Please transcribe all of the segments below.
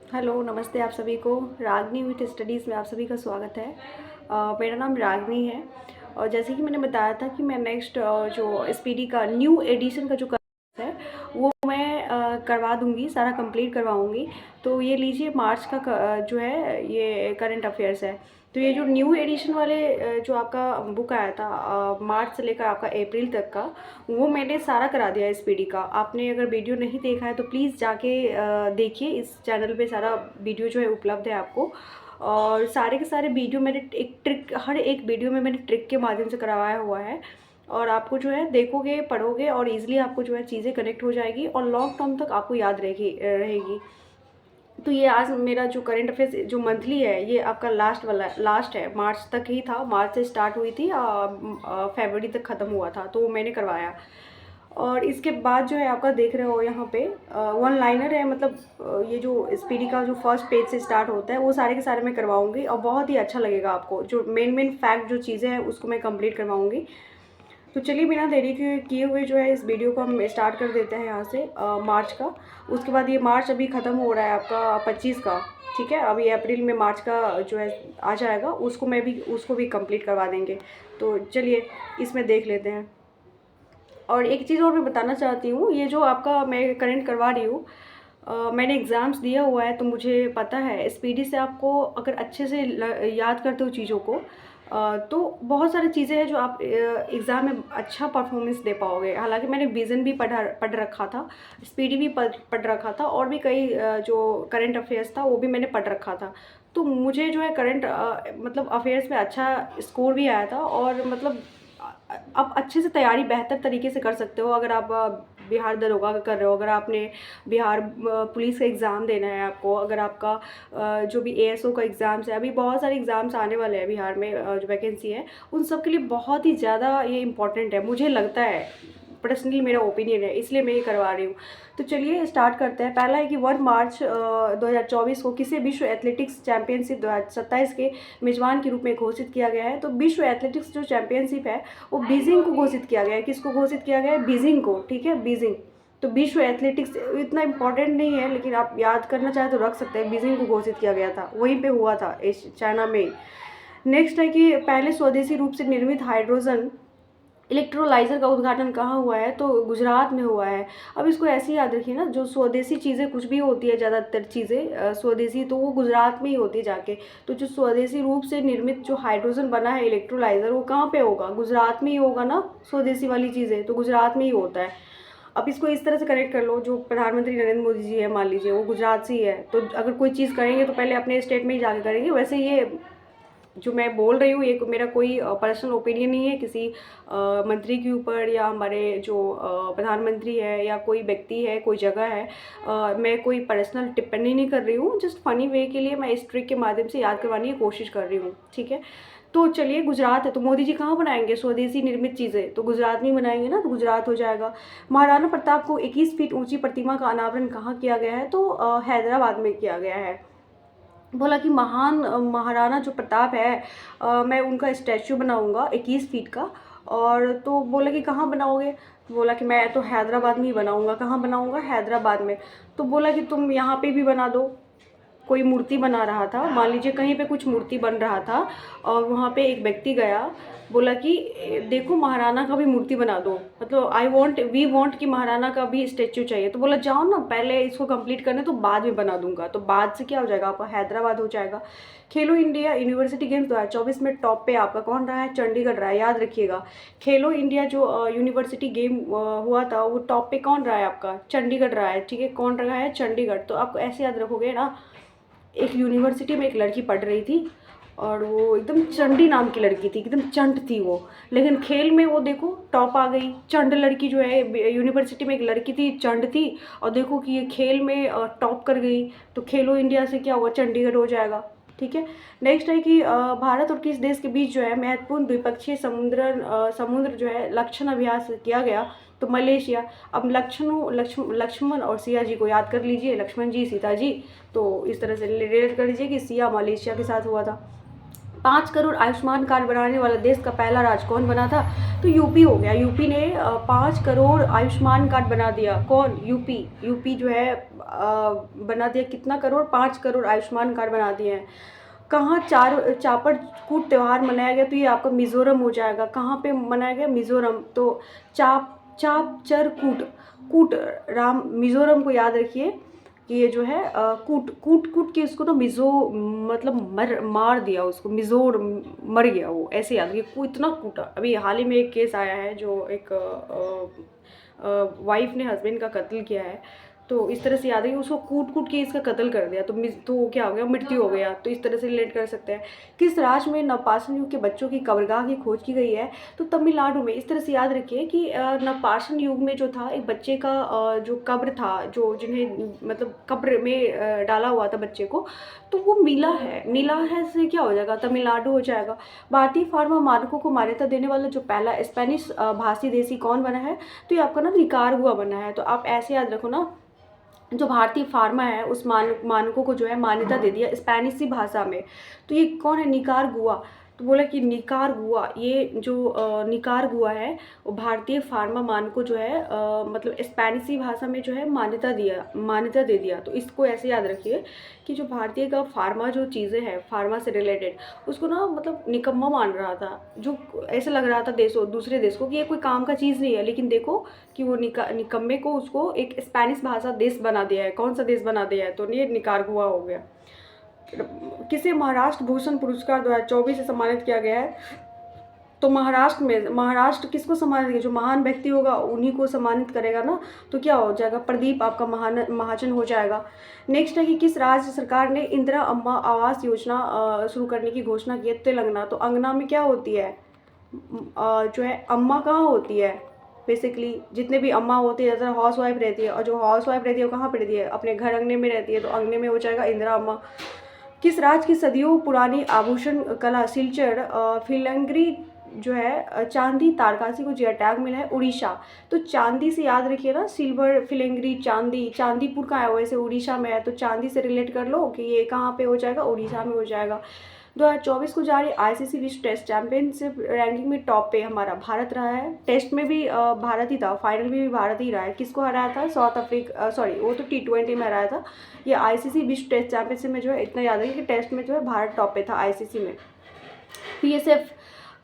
Hello, नमस्ते आप सभी को। रागनी विथ स्टडीज़ में आप सभी का स्वागत है। मेरा नाम रागनी है और जैसे कि मैंने बताया था कि मैं नेक्स्ट जो एसपीडी का न्यू एडिशन का जो कोर्स है वो मैं करवा दूँगी, सारा कंप्लीट करवाऊँगी। तो ये लीजिए मार्च का जो है ये करंट अफेयर्स है। तो ये जो न्यू एडिशन वाले जो आपका बुक आया था मार्च से लेकर आपका अप्रैल तक का, वो मैंने सारा करा दिया है एसपीडी का। आपने अगर वीडियो नहीं देखा है तो प्लीज़ जाके देखिए, इस चैनल पे सारा वीडियो जो है उपलब्ध है आपको। और सारे के सारे वीडियो मैंने एक ट्रिक, हर एक वीडियो में मैंने ट्रिक के माध्यम से करवाया हुआ है। और आपको जो है देखोगे, पढ़ोगे और ईज़िली आपको जो है चीज़ें कनेक्ट हो जाएगी और लॉन्ग टर्म तक आपको याद रहेगी। तो ये आज मेरा जो करंट अफेयर्स जो मंथली है ये आपका लास्ट है, मार्च तक ही था। मार्च से स्टार्ट हुई थी, फरवरी तक ख़त्म हुआ था, तो वो मैंने करवाया। और इसके बाद जो है आपका देख रहे हो यहाँ पे वन लाइनर है, मतलब ये जो स्पीडी का जो फर्स्ट पेज से स्टार्ट होता है वो सारे के सारे मैं करवाऊँगी और बहुत ही अच्छा लगेगा आपको। जो मेन फैक्ट जो चीज़ें हैं उसको मैं कंप्लीट करवाऊँगी। तो चलिए बिना देरी के किए हुए जो है इस वीडियो को हम स्टार्ट कर देते हैं यहाँ से मार्च का। उसके बाद ये मार्च अभी ख़त्म हो रहा है आपका 25 का, ठीक है। अभी अप्रैल में मार्च का जो है आ जाएगा, उसको भी कंप्लीट करवा देंगे। तो चलिए इसमें देख लेते हैं। और एक चीज़ और मैं बताना चाहती हूँ, ये जो आपका मैं करंट करवा रही हूँ, मैंने एग्ज़ाम्स दिया हुआ है तो मुझे पता है स्पीडी से आपको अगर अच्छे से याद करते हो चीज़ों को तो बहुत सारी चीज़ें हैं जो आप एग्ज़ाम में अच्छा परफॉर्मेंस दे पाओगे। हालांकि मैंने विज़न भी पढ़ रखा था, स्पीडी भी पढ़ रखा था और भी कई जो करंट अफेयर्स था वो भी मैंने पढ़ रखा था। तो मुझे जो है करंट मतलब अफेयर्स में अच्छा स्कोर भी आया था। और मतलब आप अच्छे से तैयारी बेहतर तरीके से कर सकते हो अगर आप बिहार दरोगा का कर रहे हो, अगर आपने बिहार पुलिस का एग्ज़ाम देना है आपको, अगर आपका जो भी एएसओ का एग्ज़ाम्स है, अभी बहुत सारे एग्ज़ाम्स आने वाले हैं बिहार में, जो वैकेंसी है उन सब के लिए बहुत ही ज़्यादा ये इम्पॉर्टेंट है, मुझे लगता है। पर्सनली मेरा ओपिनियन है, इसलिए मैं ये करवा रही हूँ। तो चलिए स्टार्ट करते हैं। पहला है कि 1 मार्च 2024 को किसी विश्व एथलेटिक्स चैंपियनशिप 2027 के मेज़बान के रूप में घोषित किया गया है। तो विश्व एथलेटिक्स जो चैंपियनशिप है वो बीजिंग को घोषित किया गया है। किसको घोषित किया गया है? बीजिंग को, ठीक है, बीजिंग। तो विश्व एथलेटिक्स इतना इम्पोर्टेंट नहीं है, लेकिन आप याद करना चाहें तो रख सकते हैं। बीजिंग को घोषित किया गया था, वहीं पे हुआ था चाइना में। नेक्स्ट है कि पहले स्वदेशी रूप से निर्मित हाइड्रोजन इलेक्ट्रोलाइज़र का उद्घाटन कहाँ हुआ है? तो गुजरात में हुआ है। अब इसको ऐसे ही याद रखिए ना, जो स्वदेशी चीज़ें कुछ भी होती है, ज़्यादातर चीज़ें स्वदेशी, तो वो गुजरात में ही होती है जाके। तो जो स्वदेशी रूप से निर्मित जो हाइड्रोजन बना है इलेक्ट्रोलाइज़र, वो कहाँ पे होगा? गुजरात में ही होगा ना। स्वदेशी वाली चीज़ें तो गुजरात में ही होता है। अब इसको इस तरह से कनेक्ट कर लो, जो प्रधानमंत्री नरेंद्र मोदी जी है मान लीजिए, वो गुजरात से ही है। तो अगर कोई चीज़ करेंगे तो पहले अपने स्टेट में ही जाके करेंगे। वैसे ये जो मैं बोल रही हूँ ये मेरा कोई पर्सनल ओपिनियन नहीं है किसी मंत्री के ऊपर, या हमारे जो प्रधानमंत्री है, या कोई व्यक्ति है, कोई जगह है। मैं कोई पर्सनल टिप्पणी नहीं कर रही हूँ, जस्ट फनी वे के लिए मैं इस ट्रिक के माध्यम से याद करवाने की कोशिश कर रही हूँ, ठीक है। तो चलिए गुजरात है, तो मोदी जी कहाँ बनाएंगे स्वदेशी निर्मित चीज़ें? तो गुजरात में ही बनाएंगे ना, तो गुजरात हो जाएगा। महाराणा प्रताप को 21 फीट ऊंची प्रतिमा का अनावरण कहाँ किया गया है? तो हैदराबाद में किया गया है। बोला कि महान महाराणा जो प्रताप है, मैं उनका स्टैचू बनाऊंगा 21 फीट का। और तो बोला कि कहाँ बनाओगे? बोला कि मैं तो हैदराबाद में ही बनाऊंगा। कहाँ बनाऊंगा? हैदराबाद में। तो बोला कि तुम यहाँ पे भी बना दो। कोई मूर्ति बना रहा था, मान लीजिए कहीं पे कुछ मूर्ति बन रहा था और वहाँ पे एक व्यक्ति गया, बोला कि देखो महाराणा का भी मूर्ति बना दो, मतलब वी वांट कि महाराणा का भी स्टेच्यू चाहिए। तो बोला जाओ ना, पहले इसको कंप्लीट करने तो बाद में बना दूंगा। तो बाद से क्या हो जाएगा आपका? हैदराबाद हो जाएगा। खेलो इंडिया यूनिवर्सिटी गेम्स 2024 में टॉप पे आपका कौन रहा है? चंडीगढ़ रहा है, याद रखिएगा। खेलो इंडिया जो यूनिवर्सिटी गेम हुआ था वो टॉप पे कौन रहा है आपका? चंडीगढ़ रहा है, ठीक है। कौन रहा है? चंडीगढ़। तो आपको ऐसे याद रखोगे ना, एक यूनिवर्सिटी में एक लड़की पढ़ रही थी और वो एकदम चंडी नाम की लड़की थी, एकदम चंट थी वो। लेकिन खेल में वो देखो टॉप आ गई। चंड लड़की जो है, यूनिवर्सिटी में एक लड़की थी चंड थी, और देखो कि ये खेल में टॉप कर गई। तो खेलो इंडिया से क्या हुआ? चंडीगढ़ हो जाएगा, ठीक है। नेक्स्ट है कि भारत और किस देश के बीच जो है महत्वपूर्ण द्विपक्षीय समुद्र जो है लक्षण अभ्यास किया गया? तो मलेशिया। अब लक्ष्मण और सिया जी को याद कर लीजिए, लक्ष्मण जी सीता जी। तो इस तरह से रिलेट कर लीजिए कि सिया मलेशिया के साथ हुआ था। 5 करोड़ आयुष्मान कार्ड बनाने वाला देश का पहला राज्य कौन बना था? तो यूपी हो गया। यूपी ने 5 करोड़ आयुष्मान कार्ड बना दिया। कौन? यूपी। यूपी जो है बना दिया कितना करोड़? 5 करोड़ आयुष्मान कार्ड बना दिए हैं। कहाँ चापर कूट त्यौहार मनाया गया? तो ये आपका मिज़ोरम हो जाएगा। कहाँ पे मनाया गया? मिज़ोरम। तो चाप चर कूट कूट राम मिज़ोरम को याद रखिए कि ये जो है कूट कूट कूट के उसको ना मिज़ो मतलब मार दिया उसको, मिज़ोर मर गया वो, ऐसे याद रखिए। को इतना कूटा। अभी हाल ही में एक केस आया है जो एक वाइफ ने हस्बैंड का कत्ल किया है, तो इस तरह से याद है कि उसको कूट कूट के इसका कत्ल कर दिया, तो क्या हो गया? मृत्यु हो गया। तो इस तरह से रिलेट कर सकते हैं। किस राज्य में नवपाषाण युग के बच्चों की कब्रगाह की खोज की गई है? तो तमिलनाडु में। इस तरह से याद रखिए कि नवपाषाण युग में जो था, एक बच्चे का जो कब्र था, जो जिन्हें मतलब कब्र में डाला हुआ था बच्चे को, तो वो मिला है से क्या हो जाएगा? तमिलनाडु हो जाएगा। भारतीय फार्मा मानकों को मान्यता देने वाला जो पहला स्पेनिश भाषी देशी कौन बना है? तो ये आपका ना निकारागुआ बना है। तो आप ऐसे याद रखो ना, जो भारतीय फार्मा है उस मानकों को जो है मान्यता दे दिया स्पेनिशी भाषा में। तो ये कौन है? निकारागुआ। तो बोला कि निकारागुआ, ये जो निकारागुआ है वो भारतीय फार्मा मानकों जो है मतलब स्पेनिशी भाषा में जो है मान्यता दे दिया। तो इसको ऐसे याद रखिए कि जो भारतीय का फार्मा जो चीज़ें हैं फार्मा से रिलेटेड, उसको ना मतलब निकम्मा मान रहा था, जो ऐसा लग रहा था दूसरे देश को कि ये कोई काम का चीज़ नहीं है, लेकिन देखो कि वो निकम्मे को उसको एक स्पेनिश भाषा देश बना दिया है। कौन सा देश बना दिया है? तो ये निकारागुआ हो गया। किसे महाराष्ट्र भूषण पुरस्कार 2024 से सम्मानित किया गया है? तो महाराष्ट्र किसको सम्मानित किया? जो महान व्यक्ति होगा उन्हीं को सम्मानित करेगा ना। तो क्या हो जाएगा? प्रदीप आपका महाजन हो जाएगा। नेक्स्ट है कि किस राज्य सरकार ने इंदिरा अम्मा आवास योजना शुरू करने की घोषणा की है? तेलंगाना। तो अंगना में क्या होती है? जो है अम्मा कहाँ होती है? बेसिकली जितने भी अम्मा होती है ज़्यादा हाउस वाइफ रहती है, और जो हाउस वाइफ रहती है वो कहाँ पर रहती है? अपने घर अंगने में रहती है। तो अंगने में हो जाएगा इंदिरा अम्मा। किस राज्य की सदियों पुरानी आभूषण कला सिल्चर फिलंगरी जो है चांदी तारकासी को जीआई टैग मिला है? उड़ीसा। तो चांदी से याद रखिए ना, सिल्वर फिलंगरी चांदीपुर का है, वैसे उड़ीसा में है। तो चांदी से रिलेट कर लो कि ये कहाँ पे हो जाएगा? उड़ीसा में हो जाएगा। 2024 को जारी आईसीसी विश्व टेस्ट चैंपियनशिप रैंकिंग में टॉप पे हमारा भारत रहा है। टेस्ट में भी भारत ही था, फाइनल में भी भारत ही रहा है। किसको हराया था? साउथ अफ्रीका, सॉरी वो तो T20 में हराया था। ये आईसीसी विश्व टेस्ट चैंपियनशिप में जो है इतना याद है कि टेस्ट में जो है भारत टॉप पे था आईसीसी में। बीएसएफ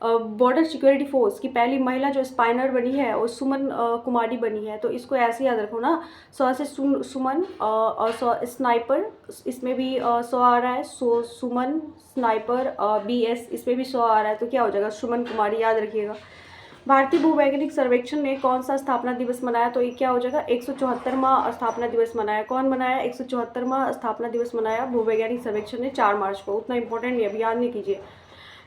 बॉर्डर सिक्योरिटी फोर्स की पहली महिला जो स्पाइनर बनी है वो सुमन कुमारी बनी है। तो इसको ऐसे याद रखो ना, से सुमन और स्नाइपर, इसमें भी 100 आ रहा है। सुमन स्नाइपर BS, इसमें भी 100 आ रहा है। तो क्या हो जाएगा? सुमन कुमारी याद रखिएगा। भारतीय भूवैज्ञानिक सर्वेक्षण ने कौन सा स्थापना दिवस मनाया? तो ये क्या हो जाएगा? 174वां स्थापना दिवस मनाया। कौन मनाया? 174वां स्थापना दिवस मनाया भूवैज्ञानिक सर्वेक्षण ने 4 मार्च को। उतना इंपॉर्टेंट नहीं, अभी याद नहीं कीजिए।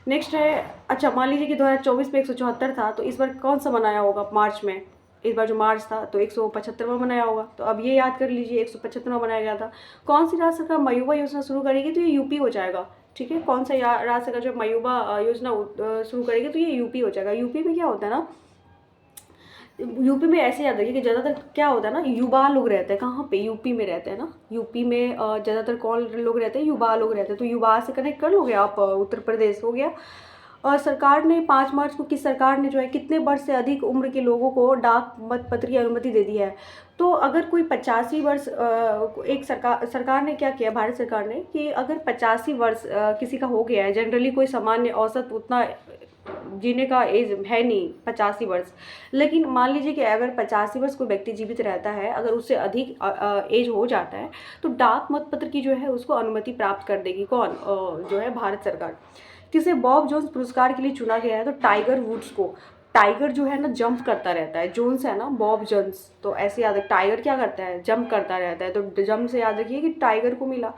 नेक्स्ट है, अच्छा मान लीजिए कि 2024 में 174 था, तो इस बार कौन सा मनाया होगा मार्च में? इस बार जो मार्च था तो 175वां मनाया होगा। तो अब ये याद कर लीजिए 175वां मनाया गया था। कौन सी राज्य सरकार मयूबा योजना शुरू करेगी? तो ये यूपी हो जाएगा। ठीक है, कौन सा राज्य सरकार जो मयूबा योजना शुरू करेगी? तो ये यूपी हो जाएगा। यूपी में क्या होता है ना, यूपी में ऐसे याद रखिए कि ज़्यादातर क्या होता है ना, युवा लोग रहते हैं। कहाँ पे? यूपी में रहते हैं ना। यूपी में ज़्यादातर कौन लोग रहते हैं? युवा लोग रहते हैं। तो युवा से कनेक्ट कर लोगे आप, उत्तर प्रदेश हो गया। और सरकार ने 5 मार्च को किस सरकार ने जो है कितने वर्ष से अधिक उम्र के लोगों को डाक मतपत्र की अनुमति दे दी है? तो अगर कोई 85 वर्ष एक सरकार ने क्या किया, भारत सरकार ने, कि अगर 85 वर्ष किसी का हो गया है, जनरली कोई सामान्य औसत उतना जीने का एज है नहीं 85 वर्ष, लेकिन मान लीजिए कि अगर 85 वर्ष कोई व्यक्ति जीवित रहता है, अगर उससे अधिक एज हो जाता है, तो डाक मतपत्र की जो है उसको अनुमति प्राप्त कर देगी। कौन? जो है भारत सरकार। किसे बॉब जोन्स पुरस्कार के लिए चुना गया है? तो टाइगर वुड्स को। टाइगर जो है ना जंप करता रहता है, जोन्स है ना, बॉब जोन्स। तो ऐसे याद है, टाइगर क्या करता है? जंप करता रहता है। तो जंप से याद रखिए कि टाइगर को मिला,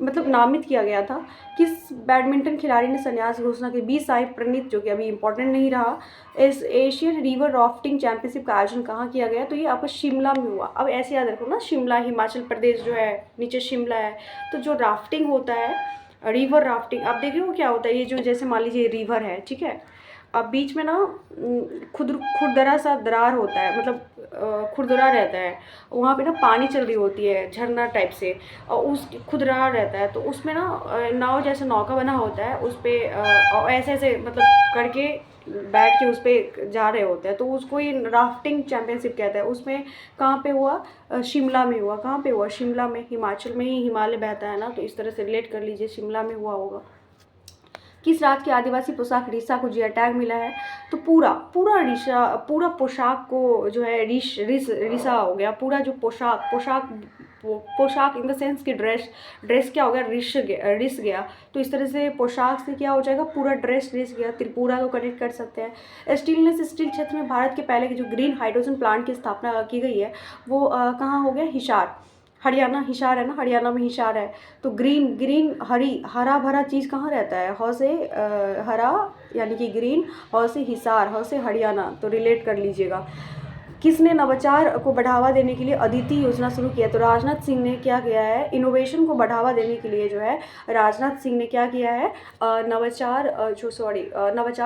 मतलब नामित किया गया था। किस बैडमिंटन खिलाड़ी ने संन्यास घोषणा की? बी साई प्रणीत, जो कि अभी इंपॉर्टेंट नहीं रहा। इस एशियन रिवर राफ्टिंग चैंपियनशिप का आयोजन कहाँ किया गया? तो ये आपको शिमला में हुआ। अब ऐसे याद रखो ना, शिमला हिमाचल प्रदेश जो है, नीचे शिमला है। तो जो राफ्टिंग होता है, रिवर राफ्टिंग, आप देख रहे हो क्या होता है? ये जो जैसे मान लीजिए रिवर है, ठीक है, अब बीच में ना खुरदरा सा दरार होता है, मतलब खुरदरा रहता है, वहाँ पे ना पानी चल रही होती है झरना टाइप से, और उस खुरदरा रहता है, तो उसमें ना नाव जैसे नौका बना होता है, उस पर ऐसे ऐसे मतलब करके बैठ के उस पर जा रहे होते हैं, तो उसको ही राफ्टिंग चैम्पियनशिप कहते हैं। उसमें कहाँ पे हुआ? शिमला में हुआ। कहाँ पे हुआ? शिमला में। हिमाचल में ही हिमालय बहता है ना, तो इस तरह से रिलेट कर लीजिए, शिमला में हुआ होगा। किस राज्य के आदिवासी पोशाक रिसा को जीआई टैग मिला है? तो पूरा पूरा रिसा, पूरा पोशाक को जो है रिसा हो गया। पूरा जो पोशाक इन द सेंस कि ड्रेस क्या हो गया? रिस गया। तो इस तरह से पोशाक से क्या हो जाएगा? पूरा ड्रेस रिस गया। त्रिपुरा को कनेक्ट कर सकते हैं। स्टील क्षेत्र में भारत के पहले के जो ग्रीन हाइड्रोजन प्लांट की स्थापना की गई है, वो कहाँ हो गया? हिसार, हरियाणा। हिसार है ना, हरियाणा में हिसार है। तो ग्रीन हरा भरा चीज़ कहाँ रहता है? ह से हरा यानी कि ग्रीन, ह से हिसार, ह से हरियाणा, तो रिलेट कर लीजिएगा। किसने नवाचार को बढ़ावा देने के लिए अदिति योजना शुरू किया? तो राजनाथ सिंह ने क्या किया है? इनोवेशन को बढ़ावा देने के लिए जो है राजनाथ सिंह ने क्या किया है? नवाचार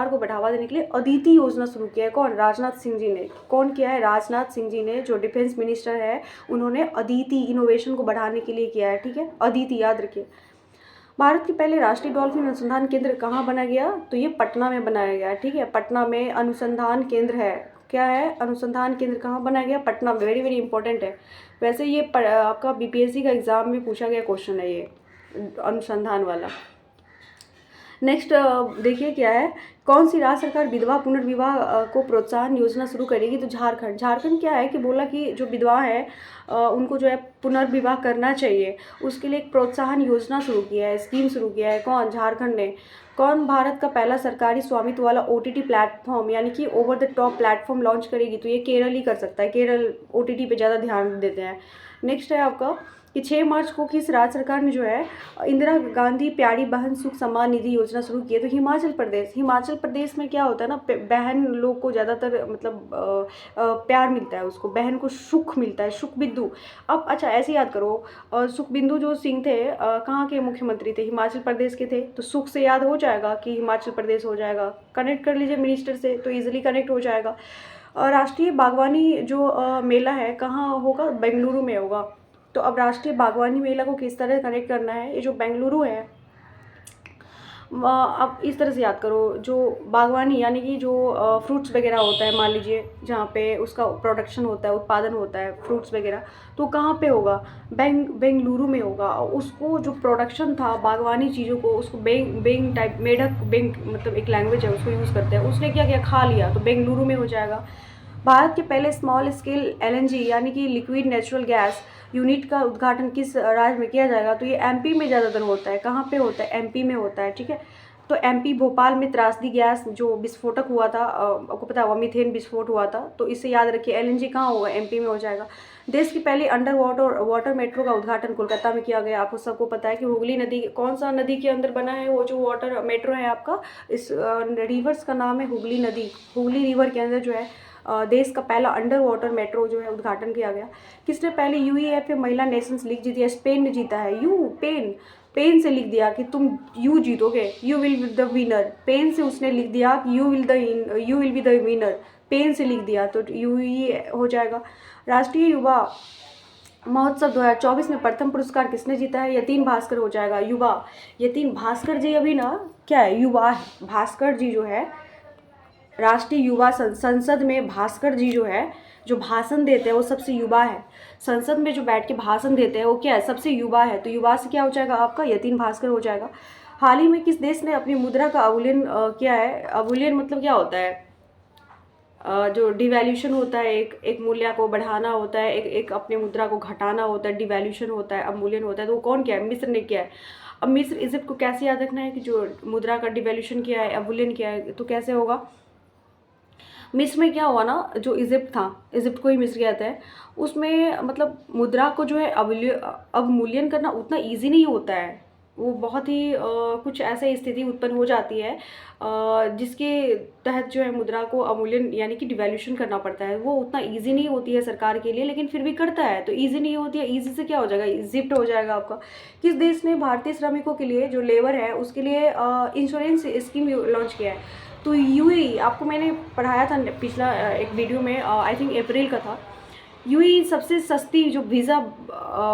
को बढ़ावा देने के लिए अदिति योजना शुरू किया है। कौन? राजनाथ सिंह जी ने। कौन किया है? राजनाथ सिंह जी ने, जो डिफेंस मिनिस्टर है, उन्होंने अदिति इनोवेशन को बढ़ाने के लिए किया है। ठीक है, अदिति याद रखिए। भारत के पहले राष्ट्रीय डॉल्फिन अनुसंधान केंद्र कहाँ बना गया? तो ये पटना में बनाया गया। ठीक है, पटना में अनुसंधान केंद्र है। क्या है? अनुसंधान केंद्र कहाँ बनाया गया? पटना में। वेरी वेरी इंपॉर्टेंट है। वैसे ये आपका बीपीएससी का एग्जाम में पूछा गया क्वेश्चन है ये अनुसंधान वाला। नेक्स्ट देखिए क्या है? कौन सी राज्य सरकार विधवा पुनर्विवाह को प्रोत्साहन योजना शुरू करेगी? तो झारखंड क्या है कि बोला कि जो विधवा है उनको जो है पुनर्विवाह करना चाहिए, उसके लिए एक प्रोत्साहन योजना शुरू किया है, स्कीम शुरू किया है। कौन? झारखंड ने। कौन भारत का पहला सरकारी स्वामित्व वाला ओटीटी प्लेटफॉर्म यानी कि over the top platform launch करेगी? तो ये केरल ही कर सकता है। केरल ओटीटी पे ज़्यादा ध्यान देते हैं। नेक्स्ट है आपका कि 6 मार्च को किस राज्य सरकार ने जो है इंदिरा गांधी प्यारी बहन सुख सम्मान निधि योजना शुरू की है? तो हिमाचल प्रदेश में क्या होता है ना, बहन लोग को ज़्यादातर मतलब प्यार मिलता है, उसको बहन को सुख मिलता है, सुख बिंदु। अब अच्छा ऐसे याद करो, सुख बिंदु जो सिंह थे कहाँ के मुख्यमंत्री थे? हिमाचल प्रदेश के थे। तो सुख से याद हो जाएगा कि हिमाचल प्रदेश हो जाएगा। कनेक्ट कर लीजिए मिनिस्टर से तो ईजिली कनेक्ट हो जाएगा। राष्ट्रीय बागवानी जो मेला है कहाँ होगा? बेंगलुरु में होगा। तो अब राष्ट्रीय बागवानी मेला को किस तरह कनेक्ट करना है? ये जो बेंगलुरु है, अब इस तरह से याद करो, जो बागवानी यानी कि जो फ्रूट्स वगैरह होता है, मान लीजिए जहाँ पे उसका प्रोडक्शन होता है, उत्पादन होता है फ्रूट्स वगैरह, तो कहाँ पे होगा? बेंगलुरु में होगा। और उसको जो प्रोडक्शन था बागवानी चीज़ों को, उसको बेंग टाइप मेढक, बेंग मतलब एक लैंग्वेज है, उसको यूज़ करते हैं। उसने क्या किया? खा लिया, तो बेंगलुरु में हो जाएगा। भारत के पहले स्मॉल स्केल एलएनजी यानी कि लिक्विड नेचुरल गैस यूनिट का उद्घाटन किस राज्य में किया जाएगा? तो ये एमपी में ज़्यादातर होता है। कहाँ पे होता है? एमपी में होता है। ठीक है, तो एमपी भोपाल में त्रासदी गैस जो विस्फोटक हुआ था, आपको पता होगा मीथेन विस्फोट हुआ था, तो इसे याद रखिए। एलएनजी कहाँ होगा? एमपी में हो जाएगा। देश की पहली अंडर वाटर मेट्रो का उद्घाटन कोलकाता में किया गया। आपको सबको पता है कि हुगली नदी, कौन सा नदी के अंदर बना है वो जो वाटर मेट्रो है आपका? इस रिवर्स का नाम है हुगली नदी। हुगली रिवर के अंदर जो है देश का पहला अंडर वाटर मेट्रो जो है उद्घाटन किया गया। किसने पहले यूईएफए महिला नेशंस लीग जीती है? स्पेन ने जीता है। पेन से लिख दिया कि तुम यू जीतोगे, you will be the winner. Pen से उसने लिख दिया कि you will be the winner, pen से लिख दिया, तो यू ही हो जाएगा। राष्ट्रीय युवा महोत्सव 2024 में प्रथम पुरस्कार किसने जीता है? यतीन भास्कर हो जाएगा। युवा यतीन भास्कर जी अभी ना क्या है? युवा है। भास्कर जी जो है राष्ट्रीय युवा संसद में, भास्कर जी जो है जो भाषण देते हैं वो सबसे युवा है। संसद में जो बैठ के भाषण देते हैं वो क्या है? सबसे युवा है। तो युवा से क्या हो जाएगा आपका? यतीन भास्कर हो जाएगा। हाल ही में किस देश ने अपनी मुद्रा का अवमूल्यन किया है? अवमूल्यन मतलब क्या होता है? जो डिवैल्यूशन होता है, एक मूल्य को बढ़ाना होता है, एक अपने मुद्रा को घटाना होता है, डिवैल्यूशन होता है, अवमूल्यन होता है। तो वो कौन किया है? मिस्र ने किया है। अब मिस्र इजिप्ट को कैसे याद रखना है कि जो मुद्रा का डिवैल्यूशन किया है, अवमूल्यन किया है, तो कैसे होगा? मिस्र में क्या हुआ ना, जो इजिप्ट था, इजिप्ट को ही मिस्र कहते हैं, उसमें मतलब मुद्रा को जो है अवमूल्यन करना उतना इजी नहीं होता है। वो बहुत ही कुछ ऐसे स्थिति उत्पन्न हो जाती है जिसके तहत जो है मुद्रा को अवमूल्यन यानी कि डिवैल्यूशन करना पड़ता है। वो उतना इजी नहीं होती है सरकार के लिए, लेकिन फिर भी करता है। तो इजी नहीं होती है, इजी से क्या हो जाएगा? इजिप्ट हो जाएगा आपका। किस देश ने भारतीय श्रमिकों के लिए जो लेबर है उसके लिए इंश्योरेंस स्कीम लॉन्च किया है? तो यूएई आपको मैंने पढ़ाया था पिछला एक वीडियो में, आई थिंक अप्रैल का था। यूएई सबसे सस्ती जो वीज़ा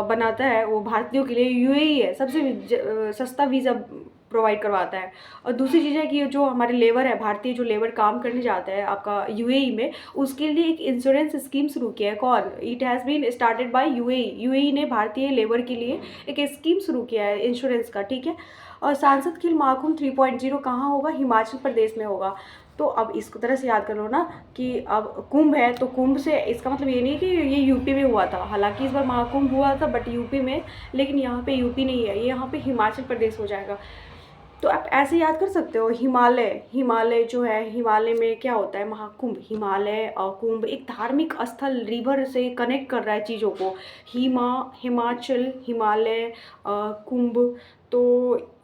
बनाता है वो भारतीयों के लिए यूएई है, सबसे सस्ता वीज़ा प्रोवाइड करवाता है। और दूसरी चीज़ है कि जो हमारे लेबर है, भारतीय जो लेबर काम करने जाता है आपका यूएई में, उसके लिए एक इंश्योरेंस स्कीम शुरू किया है। कौन? It has been started by UAE. UAE ने भारतीय लेबर के लिए एक स्कीम शुरू किया है इंश्योरेंस का, ठीक है। और सांसद खेल महाकुंभ 3.0 कहाँ होगा? हिमाचल प्रदेश में होगा। तो अब इसको तरह से याद कर लो ना कि अब कुंभ है तो कुंभ से इसका मतलब ये नहीं कि ये यूपी में हुआ था, हालांकि इस बार महाकुंभ हुआ था बट यूपी में, लेकिन यहाँ पे यूपी नहीं है, ये यहाँ पे हिमाचल प्रदेश हो जाएगा। तो आप ऐसे याद कर सकते हो। हिमालय जो है, हिमालय में क्या होता है? महाकुंभ। हिमालय और कुंभ एक धार्मिक स्थल, रिवर से कनेक्ट कर रहा है चीज़ों को। हिमाचल, हिमालय, कुंभ, तो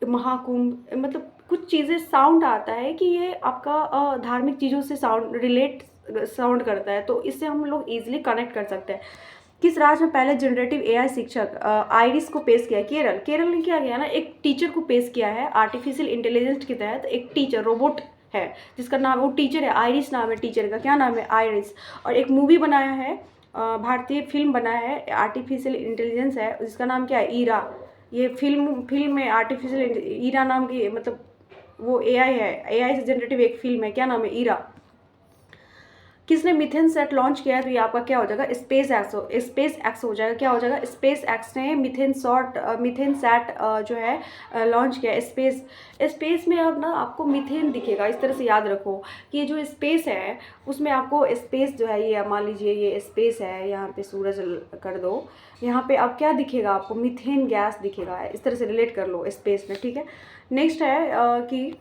महाकुंभ, मतलब कुछ चीज़ें साउंड आता है कि ये आपका धार्मिक चीज़ों से साउंड करता है, तो इससे हम लोग ईजिली कनेक्ट कर सकते हैं। किस राज्य में पहले जनरेटिव एआई शिक्षक आइरिस को पेश किया? केरल ने क्या किया ना, एक टीचर को पेश किया है आर्टिफिशियल इंटेलिजेंस के तहत। एक टीचर रोबोट है जिसका नाम, वो टीचर है, आइरिस नाम है टीचर का। क्या नाम है? आइरिस। और एक मूवी बनाया है, भारतीय फिल्म बनाया है, आर्टिफिशियल इंटेलिजेंस है, जिसका नाम क्या है? ईरा। ये फिल्म में आर्टिफिशियल ईरा नाम की, मतलब वो एआई है, एआई से जनरेटिव एक फिल्म है। क्या नाम है? ईरा। किसने मिथेन सेट लॉन्च किया है? तो ये आपका क्या हो जाएगा? स्पेस एक्स हो जाएगा। क्या हो जाएगा? स्पेस एक्स ने मिथेन सेट जो है लॉन्च किया है। स्पेस में अब ना आपको मिथेन दिखेगा, इस तरह से याद रखो कि ये जो स्पेस है उसमें आपको स्पेस जो है, ये मान लीजिए ये स्पेस है, यहाँ पे सूरज कर दो, यहाँ पे अब क्या दिखेगा आपको? मिथेन गैस दिखेगा। इस तरह से रिलेट कर लो स्पेस में, ठीक है। नेक्स्ट है कि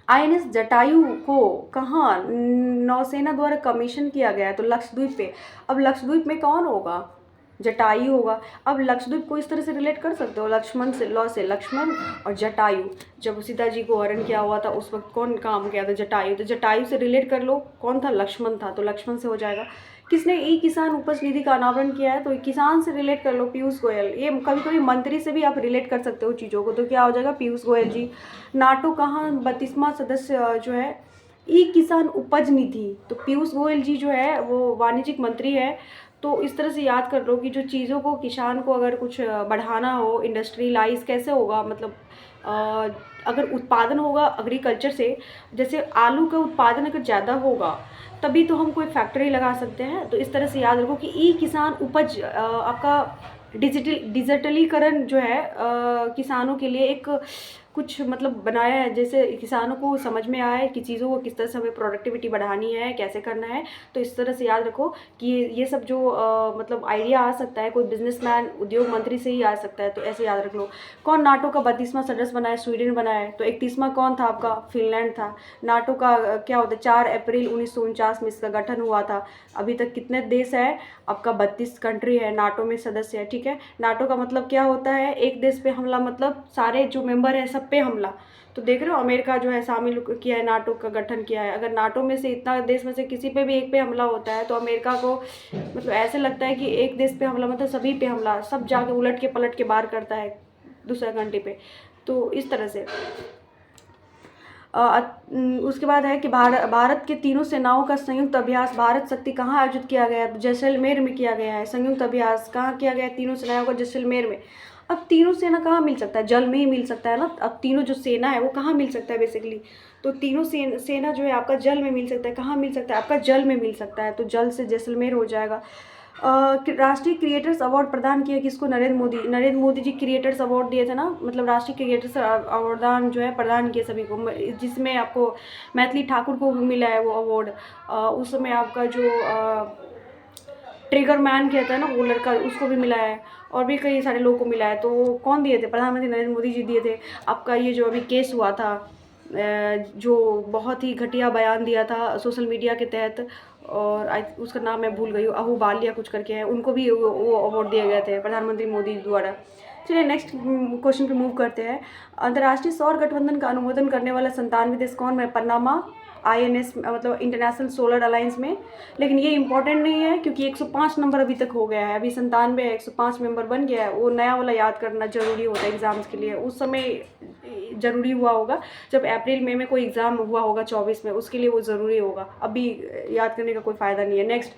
आईएनएस जटायु को कहाँ नौसेना द्वारा कमीशन किया गया है? तो लक्षद्वीप पे। अब लक्षद्वीप में कौन होगा? जटायु होगा। अब लक्षद्वीप को इस तरह से रिलेट कर सकते हो, लक्ष्मण से, लौ से लक्ष्मण और जटायु। जब सीता जी को हरण किया हुआ था उस वक्त कौन काम किया था? जटायु। तो जटायु से रिलेट कर लो, कौन था? लक्ष्मण था, तो लक्ष्मण से हो जाएगा। किसने ई किसान उपज निधि का अनावरण किया है? तो किसान से रिलेट कर लो, पीयूष गोयल। ये कभी कभी मंत्री से भी आप रिलेट कर सकते हो चीज़ों को, तो क्या हो जाएगा? पीयूष गोयल जी। नाटो कहाँ 32वां सदस्य जो है? ई किसान उपज निधि। तो पीयूष गोयल जी जो है वो वाणिज्यिक मंत्री है। तो इस तरह से याद कर लो कि जो चीज़ों को, किसान को अगर कुछ बढ़ाना हो, इंडस्ट्रियलाइज कैसे होगा, मतलब अगर उत्पादन होगा एग्रीकल्चर से, जैसे आलू का उत्पादन अगर ज़्यादा होगा तभी तो हम कोई फैक्ट्री लगा सकते हैं। तो इस तरह से याद रखो कि ई किसान उपज आपका डिजिटलीकरण जो है किसानों के लिए एक कुछ मतलब बनाया है, जैसे किसानों को समझ में आए कि चीज़ों को किस तरह से हमें प्रोडक्टिविटी बढ़ानी है, कैसे करना है। तो इस तरह से याद रखो कि ये सब जो मतलब आइडिया आ सकता है कोई बिजनेसमैन, उद्योग मंत्री से ही आ सकता है, तो ऐसे याद रख लो। कौन नाटो का 32वां सदस्य बना है? स्वीडन बना है। तो 31वां कौन था आपका? फिनलैंड था। नाटो का क्या होता है? 4 अप्रैल 1949 में इसका गठन हुआ था। अभी तक कितने देश है आपका? 32 कंट्री है नाटो में सदस्य है, ठीक है। नाटो का मतलब क्या होता है? एक देश पे हमला, मतलब सारे जो मेंबर हैं सब पे हमला। तो देख रहे हो अमेरिका जो है शामिल किया है, नाटो का गठन किया है। अगर नाटो में से इतना देश में से किसी पे भी एक पे हमला होता है तो अमेरिका को मतलब ऐसे लगता है कि एक देश पे हमला मतलब सभी पे हमला, सब जाके उलट के पलट के बाहर करता है दूसरा कंट्री पे। तो इस तरह से उसके बाद है कि भारत के तीनों सेनाओं का संयुक्त अभ्यास भारत शक्ति कहाँ आयोजित किया गया है? जैसलमेर में किया गया है। संयुक्त अभ्यास कहाँ किया गया है? तीनों सेनाओं का जैसलमेर में। अब तीनों सेना कहाँ मिल सकता है? जल में ही मिल सकता है ना। अब तीनों जो सेना है वो कहाँ मिल सकता है बेसिकली? तो तीनों सेना जो है आपका जल में मिल सकता है। कहाँ मिल सकता है? आपका जल में मिल सकता है, तो जल से जैसलमेर हो जाएगा। राष्ट्रीय क्रिएटर्स अवार्ड प्रदान किया किसको? नरेंद्र मोदी जी क्रिएटर्स अवार्ड दिए थे ना, मतलब राष्ट्रीय क्रिएटर्स अवार्ड जो है प्रदान किए सभी को, जिसमें आपको मैथिली ठाकुर को भी मिला है वो अवार्ड। उस समय आपका जो ट्रिगर मैन कहता है ना वो लड़का, उसको भी मिला है, और भी कई सारे लोगों को मिला है। तो कौन दिए थे? प्रधानमंत्री नरेंद्र मोदी जी दिए थे। आपका ये जो अभी केस हुआ था, जो बहुत ही घटिया बयान दिया था सोशल मीडिया के तहत, और उसका नाम मैं भूल गई हूँ, अहूबालिया कुछ करके है, उनको भी वो अवार्ड दिए गए थे प्रधानमंत्री मोदी द्वारा। चलिए नेक्स्ट क्वेश्चन पे मूव करते हैं। अंतर्राष्ट्रीय सौर गठबंधन का अनुमोदन करने वाला 97 देश कौन है? पनामा, INS मतलब इंटरनेशनल सोलर अलायंस में। लेकिन ये इंपॉर्टेंट नहीं है क्योंकि 105 नंबर अभी तक हो गया है, अभी 97 है, 105 नंबर बन गया है। वो नया वाला याद करना ज़रूरी होता है एग्ज़ाम्स के लिए। उस समय ज़रूरी हुआ होगा जब अप्रैल मई में कोई एग्ज़ाम हुआ होगा 24 में, उसके लिए वो ज़रूरी होगा। अभी याद करने का कोई फ़ायदा नहीं है। नेक्स्ट,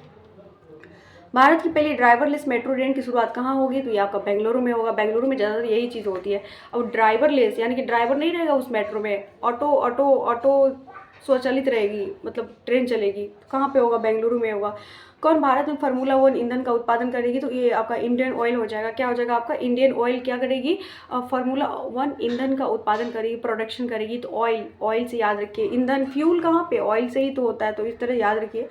भारत की पहली ड्राइवरलेस मेट्रो ट्रेन की शुरुआत कहाँ होगी? तो ये आपका बेंगलुरु में होगा। बेंगलुरु में ज़्यादातर यही चीज़ होती है। अब ड्राइवरलेस यानी कि ड्राइवर नहीं रहेगा उस मेट्रो में, ऑटो ऑटो ऑटो स्वचालित रहेगी, मतलब ट्रेन चलेगी। कहाँ पे होगा? बेंगलुरु में होगा। कौन भारत में फार्मूला 1 ईंधन का उत्पादन करेगी? तो ये आपका इंडियन ऑयल हो जाएगा। क्या हो जाएगा आपका? इंडियन ऑयल क्या करेगी? फार्मूला 1 ईंधन का उत्पादन करेगी, प्रोडक्शन करेगी। तो ऑयल, ऑयल से याद रखिए। ईंधन फ्यूल कहाँ पे? ऑयल से ही तो होता है, तो इस तरह याद रखिए।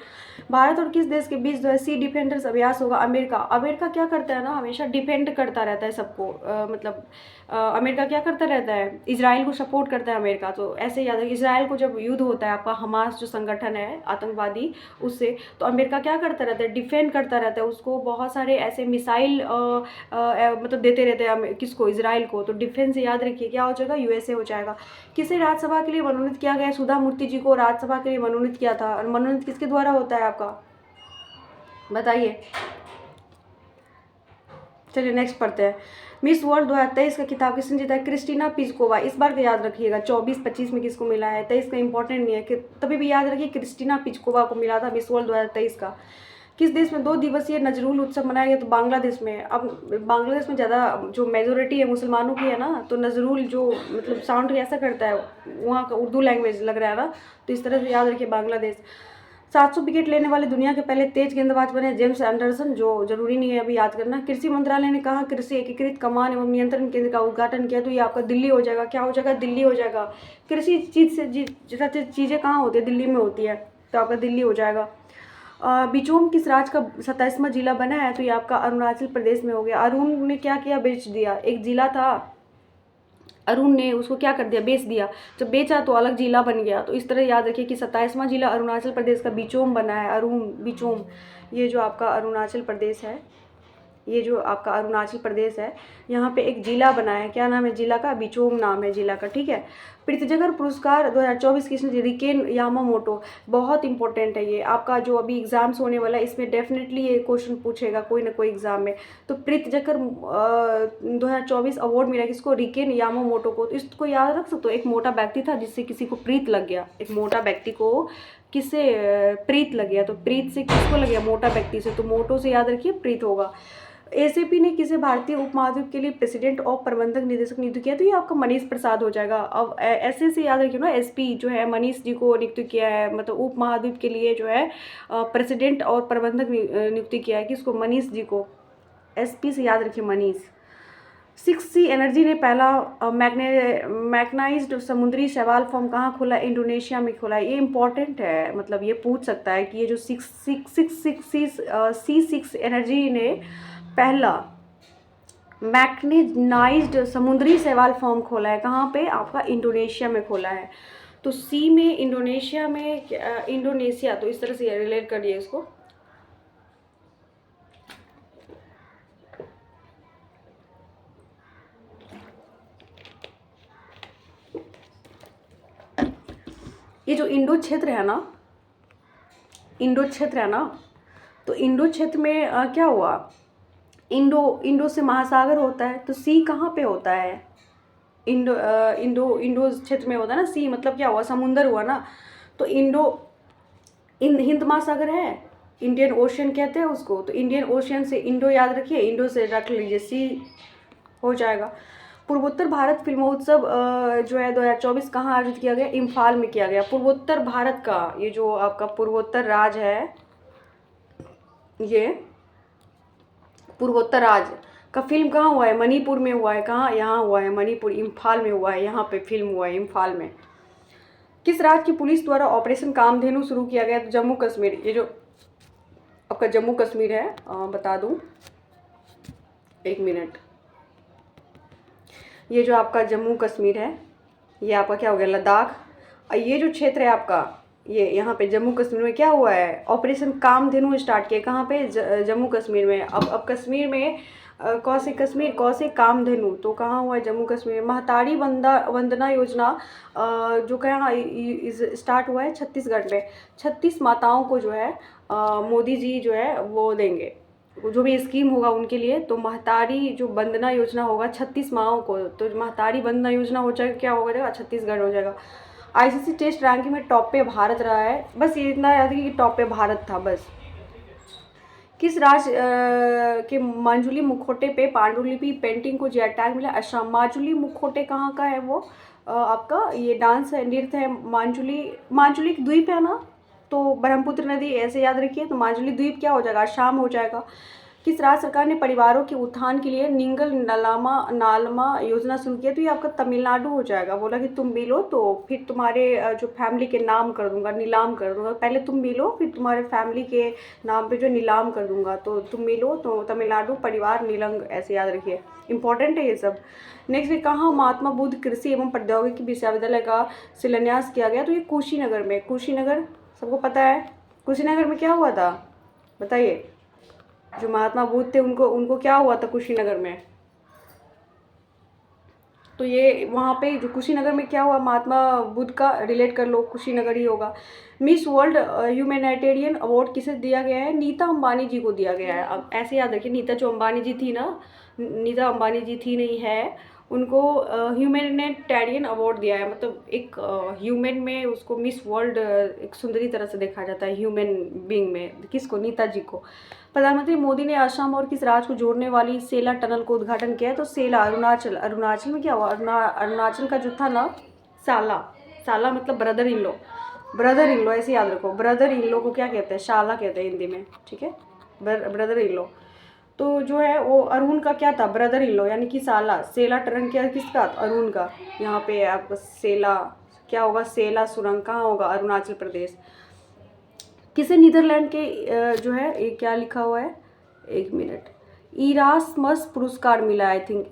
भारत और किस देश के बीच जो है सी डिफेंडर्स अभ्यास होगा? अमेरिका। अमेरिका क्या करता है ना, हमेशा डिफेंड करता रहता है सबको। मतलब अमेरिका क्या करता रहता है? इजराइल को सपोर्ट करता है अमेरिका। तो ऐसे याद है, इजराइल को जब युद्ध होता है आपका हमास जो संगठन है आतंकवादी उससे, तो अमेरिका क्या करता रहता है? डिफेंड करता रहता है उसको। बहुत सारे ऐसे मिसाइल मतलब देते रहते हैं किसको? इजराइल को। तो डिफेंस याद रखिए। क्या हो जाएगा? USA हो जाएगा। किसे राज्यसभा के लिए मनोनीत किया गया? सुधा मूर्ति जी को राज्यसभा के लिए मनोनीत किया था। और मनोनीत किसके द्वारा होता है आपका? बताइए। चलिए नेक्स्ट पढ़ते हैं। मिस वर्ल्ड 2023 का खिताब किसने जीता है? Krystyna Pyszkova. इस बार का याद रखिएगा, 24-25 में किसको मिला है? 23 का इंपॉर्टेंट नहीं है कि तभी भी याद रखिए, क्रिस्टीना पिस्कोवा को मिला था मिस वर्ल्ड 2023 का। किस देश में 2 दिवसीय नजरुल उत्सव मनाया गया? तो बांग्लादेश में। अब बांग्लादेश में ज़्यादा जो मेजोरिटी है मुसलमानों की है ना, तो नजरुल जो मतलब साउंड ऐसा करता है, वहाँ का उर्दू लैंग्वेज लग रहा है ना, तो इस तरह से याद रखिए बांग्लादेश। 700 विकेट लेने वाले दुनिया के पहले तेज गेंदबाज बने जेम्स एंडरसन, जो जरूरी नहीं है अभी याद करना। कृषि मंत्रालय ने कहा कृषि एकीकृत कमान एवं नियंत्रण केंद्र का उद्घाटन किया। तो ये आपका दिल्ली हो जाएगा। क्या हो जाएगा? दिल्ली हो जाएगा। कृषि चीज से चीज़ें कहाँ होती है? दिल्ली में होती है, तो आपका दिल्ली हो जाएगा। बिचोम किस राज्य का 27वां जिला बना है? तो ये आपका अरुणाचल प्रदेश में हो गया। अरुण ने क्या किया? बेच दिया। एक जिला था, अरुण ने उसको क्या कर दिया? बेच दिया। जब बेचा तो अलग जिला बन गया। तो इस तरह याद रखिए कि 27वां जिला अरुणाचल प्रदेश का बिचोम बना है। अरुण, बिचोम, ये जो आपका अरुणाचल प्रदेश है, ये जो आपका अरुणाचल प्रदेश है, यहाँ पे एक जिला बना है। क्या नाम है जिला का? बिचोम नाम है जिला का, ठीक है। प्रीतिजगर पुरस्कार 2024 किसने? RIKEN Yamamoto. बहुत इंपॉर्टेंट है ये आपका, जो अभी एग्जाम्स होने वाला है इसमें डेफिनेटली ये क्वेश्चन पूछेगा कोई ना कोई एग्जाम में। तो प्रीतिजगर 2024 अवार्ड मिला किसको? रिकेन यामामोटो को। तो इसको याद रख सकते हो। एक मोटा व्यक्ति था जिससे किसी को प्रीत लग गया। एक मोटा व्यक्ति को किससे प्रीत लग गया? तो प्रीत से किसको लग गया? मोटा व्यक्ति से। तो मोटो से याद रखिए प्रीत होगा। एसीपी ने किसे भारतीय उपमहाद्वीप के लिए प्रेसिडेंट ऑफ प्रबंधक निदेशक नियुक्त किया? तो ये आपका मनीष प्रसाद हो जाएगा। अब ऐसे से याद रखिए ना, SP जो है मनीष जी को नियुक्त किया है, मतलब उपमहाद्वीप के लिए जो है प्रेसिडेंट और प्रबंधक नियुक्ति किया है। किसको? मनीष जी को। SP से याद रखिए मनीष। 6C एनर्जी ने पहला मैग्नाइज्ड समुद्री शैवाल फार्म कहाँ खोला? इंडोनेशिया में खोला है। ये इंपॉर्टेंट है, मतलब ये पूछ सकता है कि ये जो C6 एनर्जी ने पहला मैग्नेटाइज्ड समुद्री शैवाल फार्म खोला है, कहाँ पे? आपका इंडोनेशिया में खोला है। तो C में इंडोनेशिया में, इंडोनेशिया, तो इस तरह से रिलेट करिए इसको। ये जो इंडो क्षेत्र है ना, इंडो क्षेत्र है ना, तो इंडो क्षेत्र में क्या हुआ? इंडो से महासागर होता है। तो सी कहाँ पे होता है? इंडो क्षेत्र में होता है ना सी, मतलब क्या हुआ? समुंदर हुआ ना। तो हिंद महासागर है, इंडियन ओशियन कहते हैं उसको। तो इंडियन ओशियन से इंडो याद रखिए, इंडो से रख लीजिए, सी हो जाएगा। पूर्वोत्तर भारत फिल्मोत्सव जो है 2024 कहाँ आयोजित किया गया? इम्फाल में किया गया। पूर्वोत्तर भारत का ये जो आपका पूर्वोत्तर राज्य है, ये पूर्वोत्तर राज्य का फिल्म कहाँ हुआ है? मणिपुर में हुआ है। कहाँ? यहाँ हुआ है मणिपुर, इम्फाल में हुआ है। यहाँ पे फिल्म हुआ है इम्फाल में। किस राज्य की पुलिस द्वारा ऑपरेशन कामधेनु शुरू किया गया? तो जम्मू कश्मीर। ये जो आपका जम्मू कश्मीर है, बता दूँ, एक मिनट, ये जो आपका जम्मू कश्मीर है, ये आपका क्या हो गया? लद्दाख। ये जो क्षेत्र है आपका, ये यहाँ पे जम्मू कश्मीर में क्या हुआ है? ऑपरेशन कामधेनु स्टार्ट किया। कहाँ पे? जम्मू कश्मीर में। अब कश्मीर में कौसे कश्मीर कौसे कामधेनु, तो कहाँ हुआ है, जम्मू कश्मीर। महतारी वंदना योजना जो कहाँ स्टार्ट हुआ है, छत्तीसगढ़ में। 36 माताओं को जो है मोदी जी जो है वो देंगे, जो भी स्कीम होगा उनके लिए। तो महतारी जो वंदना योजना होगा 36 माओं को, तो महतारी वंदना योजना हो जाएगा, क्या हो जाएगा, छत्तीसगढ़ हो जाएगा। आईसीसी टेस्ट रैंकिंग में टॉप पे भारत रहा है, बस ये इतना याद है कि टॉप पे भारत था बस। किस राज्य के माजुली मुखौटे पे पांडुलिपि पेंटिंग को जीआई टैग मिला, असम। माजुली मुखौटे कहाँ का है वो, आपका ये डांस है, नृत्य है। माजुली एक द्वीप है ना, तो ब्रह्मपुत्र नदी ऐसे याद रखिए। तो माजुली द्वीप क्या हो जाएगा, असम हो जाएगा। किस राज्य सरकार ने परिवारों के उत्थान के लिए निंगल नालमा योजना शुरू किया, तो ये आपका तमिलनाडु हो जाएगा। बोला कि तुम मिलो तो फिर तुम्हारे जो फैमिली के नाम कर दूंगा, नीलाम कर दूंगा। पहले तुम मिलो फिर तुम्हारे फैमिली के नाम पे जो नीलाम कर दूंगा, तो तुम मिलो तो तमिलनाडु परिवार नीलंग, ऐसे याद रखिए, इंपॉर्टेंट है ये सब। नेक्स्ट है कहाँ महात्मा बुद्ध कृषि एवं प्रौद्योगिकी विश्वविद्यालय का शिलान्यास किया गया, तो ये कुशीनगर में। कुशीनगर सबको पता है, कुशीनगर में क्या हुआ था बताइए। जो महात्मा बुद्ध थे उनको क्या हुआ था कुशीनगर में, तो ये वहाँ पे जो कुशीनगर में क्या हुआ, महात्मा बुद्ध का रिलेट कर लो, कुशीनगर ही होगा। मिस वर्ल्ड ह्यूमैनिटेरियन अवार्ड किसे दिया गया है, नीता अंबानी जी को दिया गया है। अब ऐसे याद रखिए, नीता जो अंबानी जी थी ना, नीता अंबानी जी थी नहीं है, उनको ह्यूमैनिटेरियन अवार्ड दिया है। मतलब एक ह्यूमन में उसको मिस वर्ल्ड एक सुंदरी तरह से देखा जाता है, ह्यूमन बीइंग में। किसको, नीता जी को। प्रधानमंत्री मोदी ने असम और किस राज्य को जोड़ने वाली सेला टनल को उद्घाटन किया है, तो सेला अरुणाचल में क्या हुआ, अरुणाचल का जो था ना, साला मतलब ब्रदर इन लो ऐसे याद रखो। ब्रदर इन लो को क्या कहते हैं, शाला कहते हैं हिंदी में, ठीक है, ब्रदर इन लो। तो जो है वो अरुण का क्या था, ब्रदर इन लो, यानी कि सेला टनल क्या किसका, अरुण का। यहाँ पे आपका सेला क्या होगा, सेला सुरंग कहाँ होगा, अरुणाचल प्रदेश। किसे नीदरलैंड के जो है ये क्या लिखा हुआ है, एक मिनट, इरास्मस पुरस्कार मिला, आई थिंक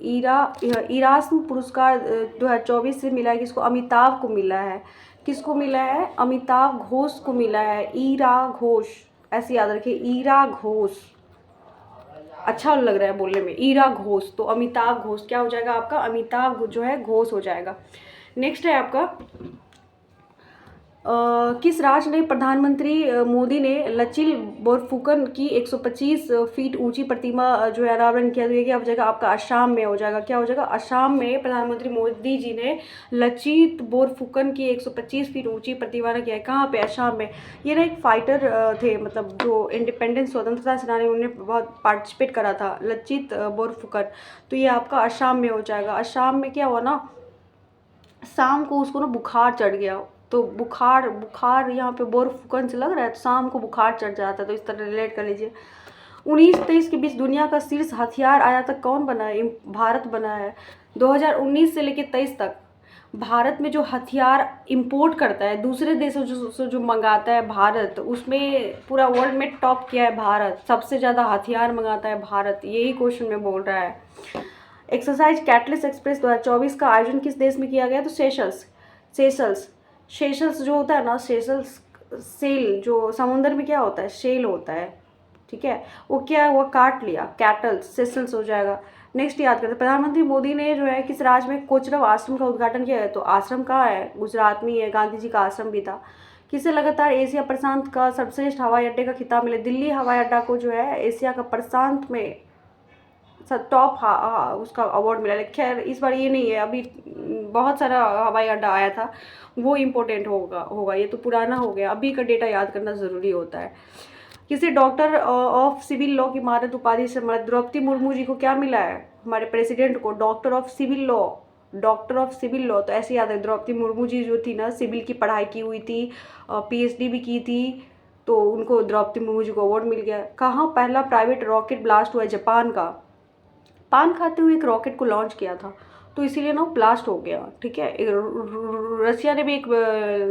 इरास्म पुरस्कार 2024 से मिला है। किसको, अमिताभ को मिला है। किसको मिला है, अमिताभ घोष को मिला है। ईरा घोष, ऐसे याद रखिए, ईरा घोष, अच्छा लग रहा है बोलने में, ईरा घोष। तो अमिताभ घोष क्या हो जाएगा आपका, अमिताभ जो है घोष हो जाएगा। नेक्स्ट है आपका किस राज्य ने प्रधानमंत्री मोदी ने लचित बोरफुकन की 125 फीट ऊंची प्रतिमा जो है अनावरण किया, तो ये क्या हो जाएगा आपका, असम में हो जाएगा। क्या हो जाएगा, असम में प्रधानमंत्री मोदी जी ने लचित बोरफुकन की 125 फीट ऊंची प्रतिमा किया है। कहाँ पे, असम में। ये ना एक फाइटर थे, मतलब जो इंडिपेंडेंस स्वतंत्रता सेनानी, उन्होंने बहुत पार्टिसिपेट करा था, लचित बोरफुकन। तो ये आपका असम में हो जाएगा। असम में क्या हुआ ना, शाम को उसको ना बुखार चढ़ गया, तो बुखार यहाँ पे बोरफुकन से लग रहा है, तो शाम को बुखार चढ़ जाता है, तो इस तरह रिलेट कर लीजिए। 19-23 के बीच दुनिया का शीर्ष हथियार आयातक कौन बना है, भारत बना है। 2019 से लेकर 23 तक भारत में जो हथियार इंपोर्ट करता है दूसरे देशों से जो मंगाता है भारत, उसमें पूरा वर्ल्ड में टॉप किया है भारत, सबसे ज़्यादा हथियार मंगाता है भारत, यही क्वेश्चन में बोल रहा है। एक्सरसाइज कैटलिस्ट एक्सप्रेस 2024 का आयोजन किस देश में किया गया, तो सेशल्स जो होता है ना, सेशल्स सेल जो समुद्र में क्या होता है, शेल होता है, ठीक है, वो क्या हुआ, काट लिया, कैटल, सेशल्स हो जाएगा। नेक्स्ट याद करते हैं, प्रधानमंत्री मोदी ने जो है किस राज्य में कोचरब आश्रम का उद्घाटन किया है, तो आश्रम कहाँ है, गुजरात में है, गांधी जी का आश्रम भी था। किसे लगातार एशिया प्रशांत का सर्वश्रेष्ठ हवाई अड्डे का खिताब मिले, दिल्ली हवाई अड्डा को जो है एशिया का प्रशांत में टॉप उसका अवार्ड मिला। खैर इस बार ये नहीं है, अभी बहुत सारा हवाई अड्डा आया था, वो इम्पोर्टेंट होगा, ये तो पुराना हो गया, अभी का डेटा याद करना ज़रूरी होता है। किसे डॉक्टर ऑफ सिविल लॉ की भारत उपाधि से द्रौपदी मुर्मू जी को क्या मिला है, हमारे प्रेसिडेंट को, डॉक्टर ऑफ सिविल लॉ। तो ऐसे याद है, द्रौपदी मुर्मू जी जो थी ना, सिविल की पढ़ाई की हुई थी, PhD भी की थी, तो उनको द्रौपदी मुर्मू जी को अवार्ड मिल गया। कहाँ पहला प्राइवेट रॉकेट ब्लास्ट हुआ, जापान का, पान खाते हुए एक रॉकेट को लॉन्च किया था, तो इसीलिए ना ब्लास्ट हो गया, ठीक है। रसिया ने भी एक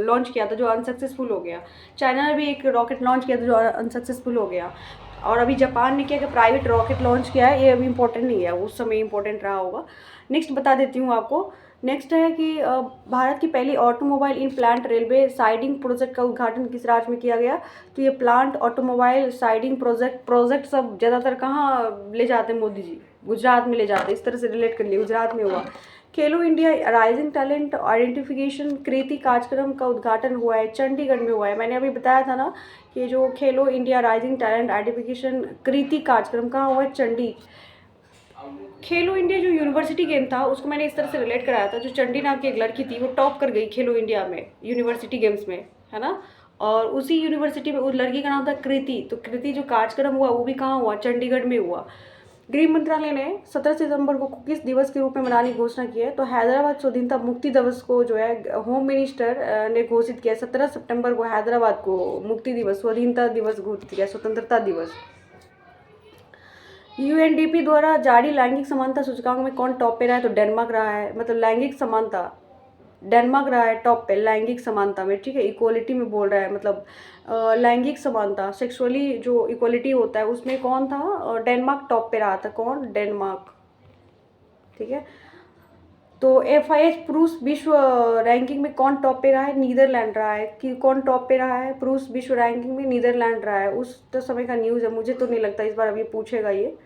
लॉन्च किया था जो अनसक्सेसफुल हो गया, चाइना ने भी एक रॉकेट लॉन्च किया था जो अनसक्सेसफुल हो गया, और अभी जापान ने क्या कि प्राइवेट रॉकेट लॉन्च किया है, ये अभी इंपॉर्टेंट नहीं है, उस समय इंपॉर्टेंट रहा होगा। नेक्स्ट बता देती हूँ आपको। नेक्स्ट है कि भारत की पहली automobile in plant railway siding project का उद्घाटन किस राज्य में किया गया, तो ये प्लांट ऑटोमोबाइल साइडिंग प्रोजेक्ट सब ज़्यादातर कहाँ ले जाते हैं मोदी जी, गुजरात में ले जाते, इस तरह से रिलेट कर लिए, गुजरात में हुआ। खेलो इंडिया राइजिंग टैलेंट आइडेंटिफिकेशन कृति कार्यक्रम का उद्घाटन हुआ है, चंडीगढ़ में हुआ है। मैंने अभी बताया था ना कि जो खेलो इंडिया राइजिंग टैलेंट आइडेंटिफिकेशन कृति कार्यक्रम कहाँ हुआ है, चंडी। खेलो इंडिया जो यूनिवर्सिटी गेम था उसको मैंने इस तरह से रिलेट कराया था, जो चंडी नाम की एक लड़की थी वो टॉप कर गई खेलो इंडिया में यूनिवर्सिटी गेम्स में, है ना। और उसी यूनिवर्सिटी में उस लड़की का नाम था कृति। तो कृति जो कार्यक्रम हुआ वो भी कहाँ हुआ, चंडीगढ़ में हुआ। गृह मंत्रालय ने 17 सितंबर को कुकीज दिवस के रूप में मनाने की घोषणा की है। तो हैदराबाद स्वाधीनता मुक्ति दिवस को जो है होम मिनिस्टर ने घोषित किया। 17 सितंबर को हैदराबाद को मुक्ति दिवस, स्वाधीनता दिवस घोषित किया, स्वतंत्रता दिवस। यूएनडीपी द्वारा जारी लैंगिक समानता सूचकांक में कौन टॉप पे रहा है, तो डेनमार्क रहा है। मतलब लैंगिक समानता डेनमार्क रहा है टॉप पे लैंगिक समानता में, ठीक है। इक्वलिटी में बोल रहा है, मतलब लैंगिक समानता सेक्सुअली जो इक्वलिटी होता है उसमें कौन था, डेनमार्क टॉप पे रहा था। कौन, डेनमार्क, ठीक है। तो FIH पुरुष विश्व रैंकिंग में कौन टॉप पे रहा है, नीदरलैंड रहा है। कि कौन टॉप पे रहा है पुरुष विश्व रैंकिंग में, नीदरलैंड रहा है। उस तो समय का न्यूज़ है, मुझे तो नहीं लगता इस बार अब ये पूछेगा ये,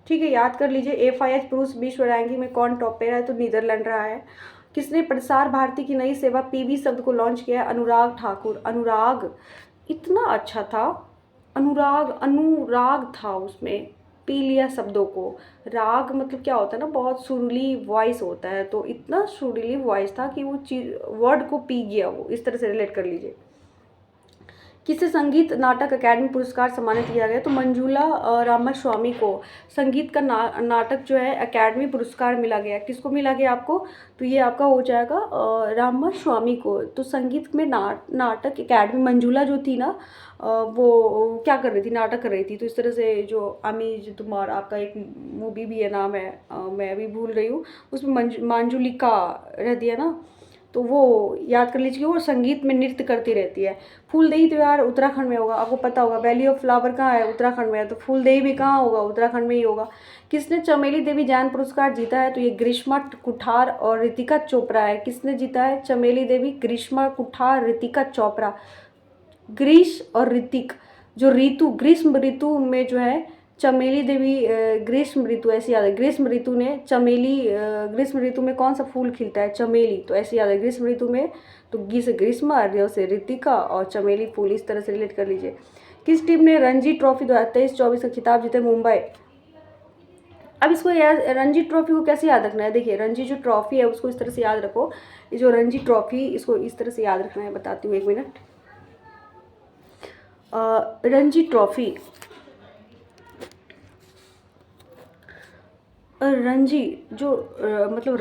ठीक है, याद कर लीजिए। FIH पुरुष विश्व रैंकिंग में कौन टॉप पे रहा है, तो नीदरलैंड रहा है। किसने प्रसार भारती की नई सेवा PV शब्द को लॉन्च किया है, अनुराग ठाकुर। अनुराग इतना अच्छा था, अनुराग था, उसमें पी लिया शब्दों को। राग मतलब क्या होता है ना, बहुत सुरीली वॉइस होता है, तो इतना सुरीली वॉइस था कि वो चीज वर्ड को पी गया, वो इस तरह से रिलेट कर लीजिए। किसे संगीत नाटक अकादमी पुरस्कार सम्मानित किया गया, तो मंजुला रामास्वामी को संगीत का नाटक जो है अकादमी पुरस्कार मिला गया। किसको मिला गया आपको, तो ये आपका हो जाएगा रामास्वामी को। तो संगीत में नाटक अकादमी, मंजुला जो थी ना वो क्या कर रही थी, नाटक कर रही थी। तो इस तरह से जो अमीज तुम्हार आपका एक मूवी भी है, नाम है मैं अभी भूल रही हूँ, उसमें मंजुलिका रहती है ना, तो वो याद कर लीजिए। वो संगीत में नृत्य करती रहती है। फूलदेई त्यौहार उत्तराखंड में होगा, आपको पता होगा। वैली ऑफ फ्लावर कहाँ है, उत्तराखंड में है, तो फूलदेई भी कहाँ होगा, उत्तराखंड में ही होगा। किसने चमेली देवी जैन पुरस्कार जीता है, तो ये ग्रीष्मा कुठार और रितिका चोपड़ा है। किसने जीता है चमेली देवी, ग्रीष्मा कुठार, रितिका चोपड़ा। ग्रीष और ऋतिक, जो ऋतु ग्रीष्म ऋतु में जो है चमेली देवी, ग्रीष्म ऋतु ऐसे याद है, ग्रीष्म ऋतु ने चमेली, ग्रीष्म ऋतु में कौन सा फूल खिलता है, चमेली, तो ऐसे याद है ग्रीष्म ऋतु में। तो गी से ग्रीष्मा, र्य से ऋतिका और चमेली फूल, इस तरह से रिलेट कर लीजिए। किस टीम ने रणजी ट्रॉफी 2023-24 का खिताब जीता, मुंबई। अब इसको याद, रणजी ट्रॉफी को कैसे याद रखना है, देखिए रणजी जो ट्रॉफी है उसको इस तरह से याद रखो। ये जो रणजी ट्रॉफी, इसको इस तरह से याद रखना है, बताती हूँ, एक मिनट। रणजी ट्रॉफी, रणजी जो मतलब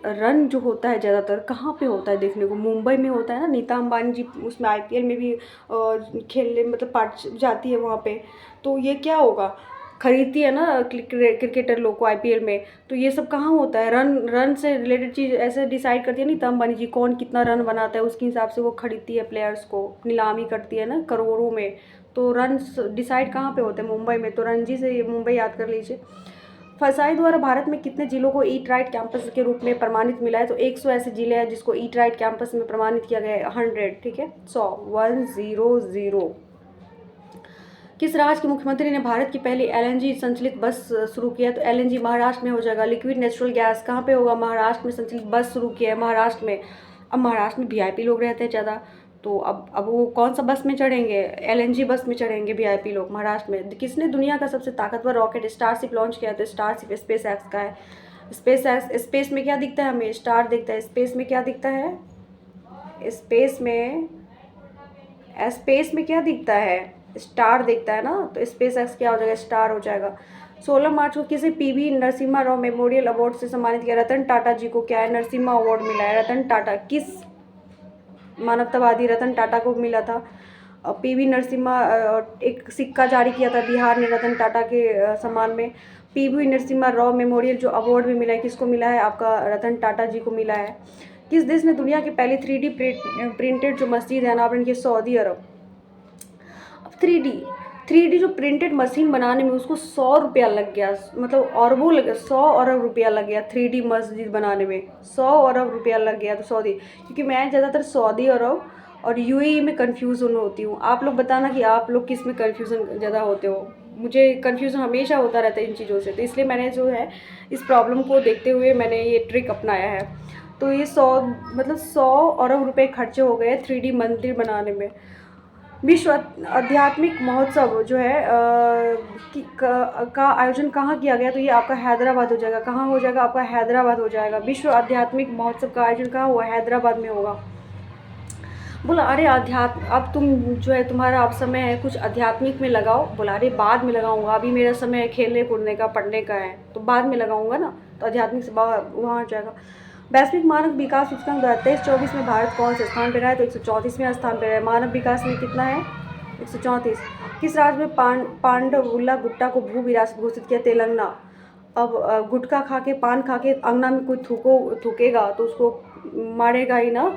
रन जो होता है ज़्यादातर कहाँ पे होता है देखने को, मुंबई में होता है ना। नीता अंबानी जी उसमें IPL में भी खेलने मतलब पार्ट जाती है वहाँ पे। तो ये क्या होगा, खरीदती है ना क्रिकेटर लोग को IPL में। तो ये सब कहाँ होता है, रन से रिलेटेड चीज़ ऐसे डिसाइड करती है नीता अंबानी जी, कौन कितना रन बनाता है उसके हिसाब से वो खरीदती है प्लेयर्स को, नीलामी करती है ना करोड़ों में। तो रन डिसाइड कहाँ पे होते हैं, मुंबई में। तो रणजी से मुंबई याद कर लीजिए। फसाई द्वारा भारत में कितने जिलों को ईट राइट कैंपस के रूप में प्रमाणित मिला है, तो 100 ऐसे जिले हैं जिसको ईट राइट कैंपस में प्रमाणित किया गया है। 100, ठीक है, 100। किस राज्य के मुख्यमंत्री ने भारत की पहली LNG संचालित बस शुरू किया, तो LNG महाराष्ट्र में हो जाएगा। लिक्विड नेचुरल गैस कहाँ पे होगा, महाराष्ट्र में संचालित बस शुरू किया है, महाराष्ट्र में। अब महाराष्ट्र में VIP लोग रहते हैं ज़्यादा, तो अब वो कौन सा बस में चढ़ेंगे, LNG बस में चढ़ेंगे VIP लोग महाराष्ट्र में। किसने दुनिया का सबसे ताकतवर रॉकेट स्टारशिप लॉन्च किया, तो स्टारशिप SpaceX का है। स्पेस में क्या दिखता है हमें, स्टार दिखता है। स्पेस में क्या दिखता है, स्पेस में क्या दिखता है, स्टार दिखता है ना। तो SpaceX क्या हो जाएगा, स्टार हो जाएगा। 16 मार्च को किसे PV Narasimha Rao memorial award से सम्मानित किया, रतन टाटा जी को क्या है, नरसिम्हा अवार्ड मिला है। रतन टाटा किस मानवतावादी, रतन टाटा को मिला था। PV नरसिम्हा, एक सिक्का जारी किया था बिहार ने रतन टाटा के सम्मान में। PV नरसिम्हा राव मेमोरियल जो अवार्ड भी मिला है, किसको मिला है, आपका रतन टाटा जी को मिला है। किस देश ने दुनिया की पहली 3D प्रिंटेड जो मस्जिद है ना, की, सऊदी अरब। अब 3D जो प्रिंटेड मशीन बनाने में उसको 100 रुपया लग गया, मतलब अरबों लग गया, 100 अरब रुपया लग गया 3D मस्जिद बनाने में, 100 अरब रुपया लग गया। तो सऊदी, क्योंकि मैं ज़्यादातर सऊदी अरब और UAE में कन्फ्यूज़न होती हूँ। आप लोग बताना कि आप लोग किस में कन्फ्यूज़न ज़्यादा होते हो। मुझे कन्फ्यूज़न हमेशा होता रहता है इन चीज़ों से, तो इसलिए मैंने जो है इस प्रॉब्लम को देखते हुए मैंने ये ट्रिक अपनाया है। तो ये 100 अरब रुपए खर्चे हो गए 3D मंदिर बनाने में। विश्व आध्यात्मिक महोत्सव जो है का आयोजन कहाँ किया गया, तो ये आपका हैदराबाद हो जाएगा। कहाँ हो जाएगा आपका? हैदराबाद हो जाएगा। विश्व आध्यात्मिक महोत्सव का आयोजन कहाँ हुआ? हैदराबाद में होगा। बोला अरे अध्यात्म, अब तुम जो है तुम्हारा अब समय है कुछ आध्यात्मिक में लगाओ। बोला अरे बाद में लगाऊंगा, अभी मेरा समय है खेलने कूदने का, पढ़ने का है, तो बाद में लगाऊंगा ना, तो आध्यात्मिक से वहाँ हो जाएगा। वैश्विक मानव विकास सूचकांक 2023-24 में भारत कौन से स्थान पर रहा है? तो 134वें स्थान पर है। मानव विकास में कितना है? 134। किस राज्य में पांडवुल्ला गुट्टा को भू विरासत घोषित किया? तेलंगाना। अब गुटखा खा के, पान खा के अंगना में कोई थूकेगा तो उसको मारेगा ही ना,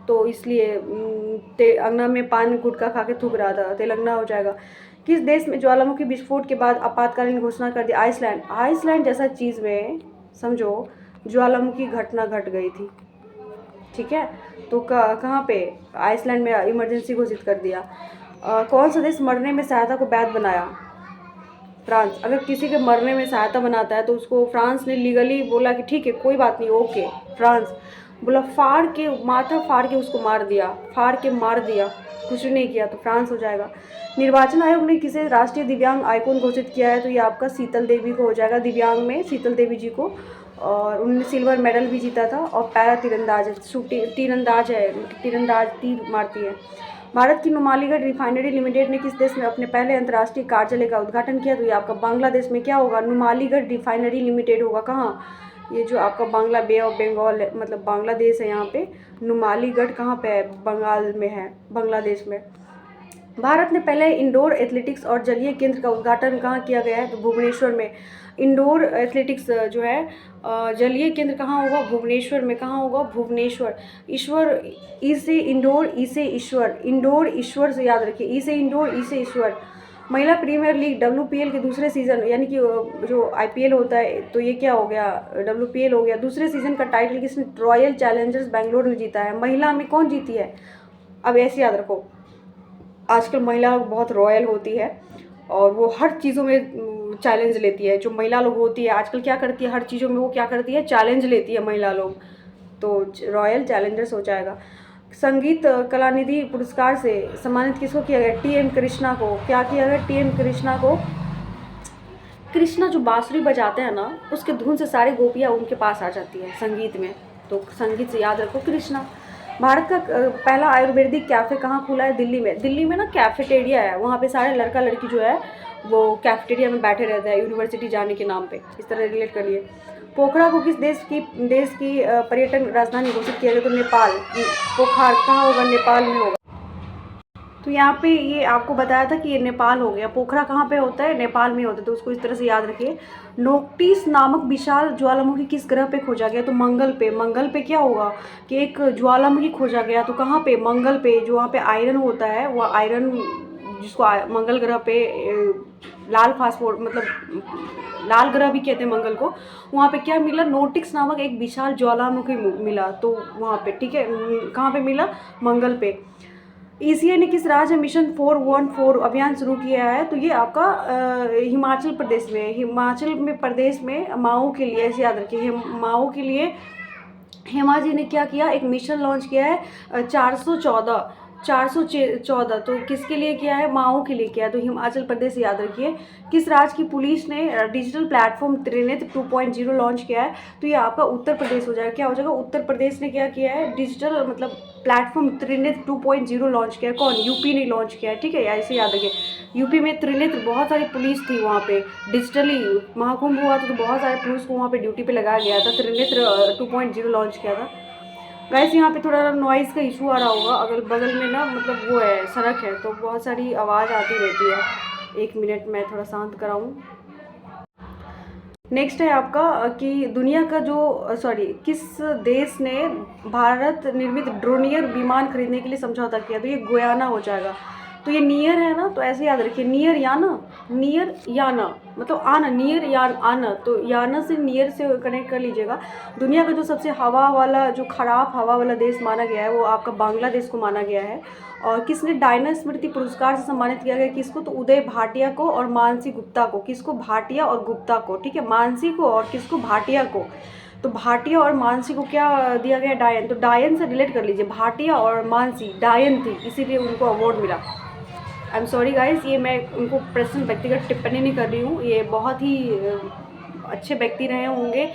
तो इसलिए अंगना में पान गुटखा खा के थूक रहा था, तेलंगाना हो जाएगा। किस देश में ज्वालामुखी विस्फोट के बाद आपातकालीन घोषणा कर दी? आइसलैंड। आइसलैंड जैसा चीज़ में समझो ज्वालामुखी घटना घट गई थी, ठीक है। तो कहाँ पे? आइसलैंड में इमरजेंसी घोषित कर दिया। कौन सा देश मरने में सहायता को वैध बनाया? फ्रांस। अगर किसी के मरने में सहायता बनाता है तो उसको फ्रांस ने लीगली बोला कि ठीक है कोई बात नहीं, ओके। फ्रांस बोला माथा फाड़ के उसको मार दिया, कुछ नहीं किया, तो फ्रांस हो जाएगा। निर्वाचन आयोग ने किसे राष्ट्रीय दिव्यांग आइकॉन घोषित किया है? तो ये आपका शीतल देवी को हो जाएगा। दिव्यांग में शीतल देवी जी को, और उन्होंने सिल्वर मेडल भी जीता था, और पैरा तीरंदाज तीर मारती है। भारत की नुमालीगढ़ रिफाइनरी लिमिटेड ने किस देश में अपने पहले अंतर्राष्ट्रीय कार्यालय का उद्घाटन किया? तो ये आपका बांग्लादेश में क्या होगा? नुमालीगढ़ रिफाइनरी लिमिटेड होगा। कहाँ? ये जो आपका बांग्ला बे ऑफ बंगाल है, मतलब बांग्लादेश है, यहाँ पे नुमालीगढ़ कहाँ पे है? बंगाल में है, बांग्लादेश में। भारत ने पहले इंडोर एथलेटिक्स और जलीय केंद्र का उद्घाटन कहाँ किया गया है? तो भुवनेश्वर में। इंडोर एथलेटिक्स जो है जलीय केंद्र कहाँ होगा? भुवनेश्वर में। कहाँ होगा? भुवनेश्वर। ईश्वर, ई से इंडोर, ई से ईश्वर, इंडोर ईश्वर से याद रखिए, ई से इंडोर, ई से ईश्वर। महिला प्रीमियर लीग WPL के दूसरे सीज़न, यानी कि जो IPL होता है, तो ये क्या हो गया? WPL हो गया। दूसरे सीज़न का टाइटल किसने? रॉयल चैलेंजर्स बेंगलोर ने जीता है। महिला में कौन जीती है? अब ऐसे याद रखो, आजकल महिला बहुत रॉयल होती है और वो हर चीज़ों में चैलेंज लेती है। जो महिला लोग होती है आजकल क्या करती है? हर चीज़ों में वो क्या करती है? चैलेंज लेती है महिला लोग, तो रॉयल चैलेंजर्स हो जाएगा। संगीत कलानिधि पुरस्कार से सम्मानित किसको किया गया? TM कृष्णा को। क्या किया गया? TM कृष्णा को। कृष्णा जो बांसुरी बजाते हैं ना, उसके धुन से सारी गोपियाँ उनके पास आ जाती है संगीत में, तो संगीत से याद रखो कृष्णा। भारत का पहला आयुर्वेदिक कैफ़े कहाँ खुला है? दिल्ली में। दिल्ली में ना कैफेटेरिया है, वहाँ पे सारे लड़का लड़की जो है वो कैफेटेरिया में बैठे रहते हैं यूनिवर्सिटी जाने के नाम पे, इस तरह रिलेट करिए। पोखरा को किस देश की पर्यटन राजधानी घोषित किया गया? तो नेपाल। पोखर कहाँ होगा? नेपाल में होगा। तो यहाँ पे ये आपको बताया था कि ये नेपाल हो गया। पोखरा कहाँ पे होता है? नेपाल में होता है, तो उसको इस तरह से याद रखिए। नोक्टिस नामक विशाल ज्वालामुखी किस ग्रह पे खोजा गया? तो मंगल पे। मंगल पे क्या होगा कि एक ज्वालामुखी खोजा गया, तो कहाँ पे? मंगल पे। जो वहाँ पे आयरन होता है, वह आयरन जिसको मंगल ग्रह पे लाल फास्फोर, मतलब लाल ग्रह भी कहते हैं मंगल को, वहाँ पे क्या मिला? नोटिक्स नामक एक विशाल ज्वालामुखी मिला, तो वहाँ पे, ठीक है, कहाँ पे मिला? मंगल पे। ECA ने किस राज्य में मिशन 414 अभियान शुरू किया है? तो ये आपका हिमाचल प्रदेश में। हिमाचल में प्रदेश में माओ के लिए, ऐसे याद रखिए, माओ के लिए हेमा जी ने क्या किया? एक मिशन लॉन्च किया है 414, तो किसके लिए किया है? माओ के लिए किया है, तो हिमाचल प्रदेश याद रखिए। किस राज्य की पुलिस ने डिजिटल प्लेटफॉर्म त्रिनेत्र 2.0 लॉन्च किया है? तो ये आपका उत्तर प्रदेश हो जाएगा। क्या हो जाएगा? उत्तर प्रदेश ने क्या किया है? डिजिटल मतलब प्लेटफॉर्म त्रिनेत्र 2.0 लॉन्च किया है। कौन? यूपी ने लॉन्च किया है, ठीक है, ऐसे याद रखिए। यूपी में त्रिनेत्र, बहुत सारी पुलिस थी वहाँ पे, डिजिटली महाकुंभ हुआ था तो बहुत सारे पुलिस को वहाँ पे ड्यूटी पे लगाया गया था। त्रिनेत्र 2.0 लॉन्च किया था। वैसे यहाँ पे थोड़ा नॉइज़ का इशू आ रहा होगा, अगल बगल में ना मतलब वो है, सड़क है, तो बहुत सारी आवाज़ आती रहती है। 1 मिनट मैं थोड़ा शांत कराऊँ। नेक्स्ट है आपका कि दुनिया का जो किस देश ने भारत निर्मित ड्रोनियर विमान खरीदने के लिए समझौता किया? तो ये गुयाना हो जाएगा। तो ये नियर है ना, तो ऐसे याद रखिए, नियर याना, नियर याना मतलब आना, नियर या आना, तो याना से नियर से कनेक्ट कर लीजिएगा। दुनिया का जो सबसे हवा वाला, जो ख़राब हवा वाला देश माना गया है वो आपका बांग्लादेश को माना गया है। और किसने डायना स्मृति पुरस्कार से सम्मानित किया गया किसको, तो उदय भाटिया को और मानसी गुप्ता को। किसको, भाटिया और गुप्ता को, ठीक है, मानसी को और किसको, भाटिया को। तो भाटिया और मानसी को क्या दिया गया, डायन। तो डायन से रिलेट कर लीजिए, भाटिया और मानसी डायन थी, इसीलिए उनको अवार्ड मिला। आई एम सॉरी गाइज, ये मैं उनको पर्सनल व्यक्तिगत टिप्पणी नहीं कर रही हूँ, ये बहुत ही अच्छे व्यक्ति रहे होंगे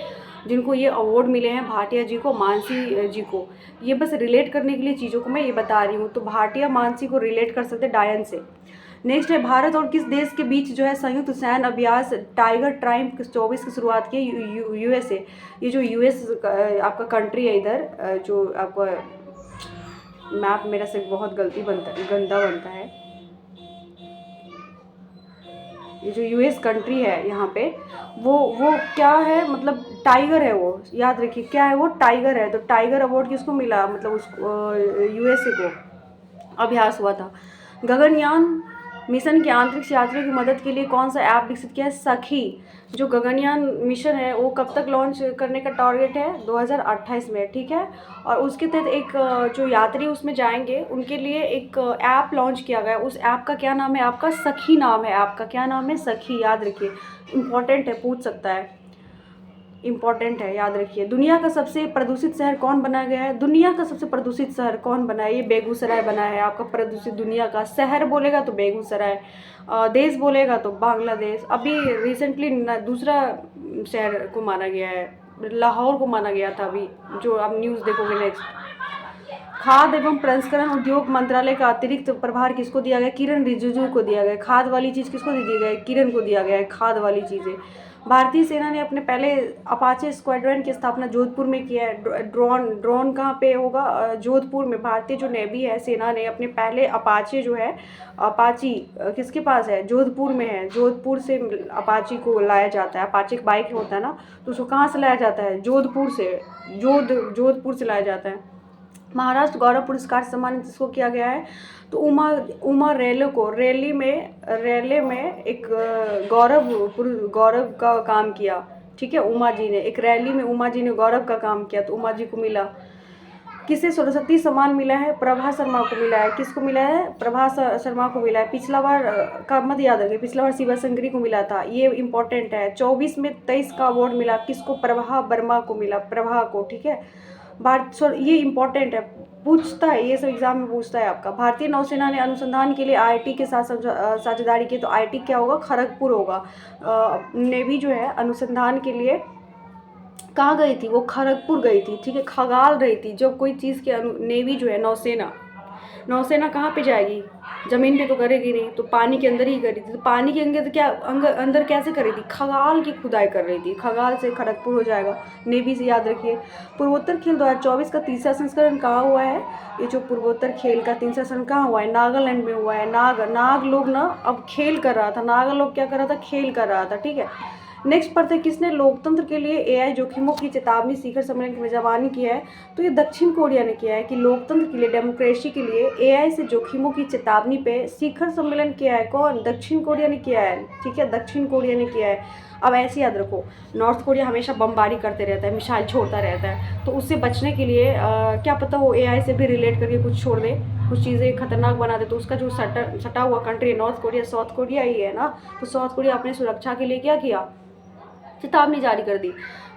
जिनको ये अवार्ड मिले हैं, भाटिया जी को, मानसी जी को। ये बस रिलेट करने के लिए चीज़ों को मैं ये बता रही हूँ। तो भाटिया मानसी को रिलेट कर सकते हैं डायन से। नेक्स्ट है, भारत और किस देश के बीच जो है संयुक्त सैन्य अभ्यास टाइगर ट्राइम 24 की शुरुआत की, यूएसए। ये जो यूएस आपका कंट्री है इधर, जो आपका मैप मेरा से बहुत गंदा बनता है। ये जो यूएस कंट्री है यहाँ पे, वो क्या है, मतलब टाइगर है वो, याद रखिए क्या है वो, टाइगर है। तो टाइगर अवार्ड किसको मिला, मतलब उसको यूएसए को अभ्यास हुआ था। गगनयान मिशन के अंतरिक्ष यात्रियों की मदद के लिए कौन सा ऐप विकसित किया है, सखी। जो गगनयान मिशन है वो कब तक लॉन्च करने का टारगेट है, 2028 में, ठीक है। और उसके तहत एक जो यात्री उसमें जाएंगे उनके लिए एक ऐप लॉन्च किया गया। उस ऐप का क्या नाम है, आपका सखी नाम है, ऐप का क्या नाम है, सखी, याद रखिए, इंपॉर्टेंट है, पूछ सकता है, इम्पॉर्टेंट है, याद रखिए। दुनिया का सबसे प्रदूषित शहर कौन बनाया गया है, दुनिया का सबसे प्रदूषित शहर कौन बना है, ये बेगूसराय बना है आपका प्रदूषित। दुनिया का शहर बोलेगा तो बेगूसराय, देश बोलेगा तो बांग्लादेश। अभी रिसेंटली दूसरा शहर को माना गया है, लाहौर को माना गया था अभी, जो आप न्यूज़ देखोगे नेक्स्ट। खाद्य एवं प्रसंस्करण उद्योग मंत्रालय का अतिरिक्त प्रभार किसको दिया गया, किरण रिजिजू को दिया गया। खाद वाली चीज़ किसको दे दी गई, किरण को दिया गया है, खाद वाली चीज़ें। भारतीय सेना ने अपने पहले अपाचे स्क्वाड्रन की स्थापना जोधपुर में किया है। ड्रोन कहाँ पे होगा, जोधपुर में। भारतीय जो नेवी है, सेना ने अपने पहले अपाचे जो है, अपाची किसके पास है, जोधपुर में है। जोधपुर से अपाची को लाया जाता है, अपाची बाइक होता है ना, तो उसको कहाँ से लाया जाता है, जोधपुर से, जोधपुर से लाया जाता है। महाराष्ट्र गौरव पुरस्कार सम्मानित किसको किया गया है, तो उमा रैले को, रैले में एक गौरव का काम किया, ठीक है। उमा जी ने एक रैली में, उमा जी ने गौरव का काम किया, तो उमा जी को मिला। किसे सरस्वती सम्मान मिला है, प्रभा शर्मा को मिला है। किसको मिला है, प्रभा शर्मा को मिला है। पिछला बार का मत याद रखिए, पिछला बार शिवा शंकरी को मिला था, ये इंपॉर्टेंट है। 24 में 23 का अवार्ड मिला किसको, प्रभा वर्मा को मिला, प्रभा को, ठीक है। ये इंपॉर्टेंट है, पूछता है, ये सब एग्जाम में पूछता है आपका। भारतीय नौसेना ने अनुसंधान के लिए आईआईटी के साथ साझेदारी की, तो आईआईटी क्या होगा, खड़गपुर होगा। नेवी जो है अनुसंधान के लिए कहाँ गई थी, वो खड़गपुर गई थी, ठीक है, खगाल रही थी। जब कोई चीज़ के नेवी जो है, नौसेना कहाँ पे जाएगी, ज़मीन पे तो करेगी नहीं, तो पानी के अंदर ही करी थी। तो पानी के अंदर क्या अंदर कैसे कर रही थी, खगाल की खुदाई कर रही थी, खगाल से खड़गपुर हो जाएगा, नेवी से, याद रखिए। पूर्वोत्तर खेल 2024 का तीसरा संस्करण कहाँ हुआ है, ये जो पूर्वोत्तर खेल का तीसरा संस्करण कहाँ हुआ है, नागालैंड में हुआ है। नाग लोग ना अब खेल कर रहा था, नागा लोग क्या कर रहा था, खेल कर रहा था, ठीक है। नेक्स्ट पढ़ते, किसने लोकतंत्र के लिए एआई जोखिमों की चेतावनी शिखर सम्मेलन की मेजबानी की है, तो ये दक्षिण कोरिया ने किया है। कि लोकतंत्र के लिए, डेमोक्रेसी के लिए एआई से जोखिमों की चेतावनी पे शिखर सम्मेलन किया है, कौन, दक्षिण कोरिया ने किया है, ठीक है, दक्षिण कोरिया ने किया है। अब ऐसे याद रखो, नॉर्थ कोरिया हमेशा बमबारी करते रहता है, मिसाइल छोड़ता रहता है, तो उससे बचने के लिए क्या पता वो एआई से भी रिलेट करके कुछ छोड़ दे, कुछ चीज़ें खतरनाक बना दे। तो उसका जो सटा हुआ कंट्री है नॉर्थ कोरिया, साउथ कोरिया ही है ना, तो साउथ कोरिया अपने सुरक्षा के लिए क्या किया, चेतावनी जारी कर दी।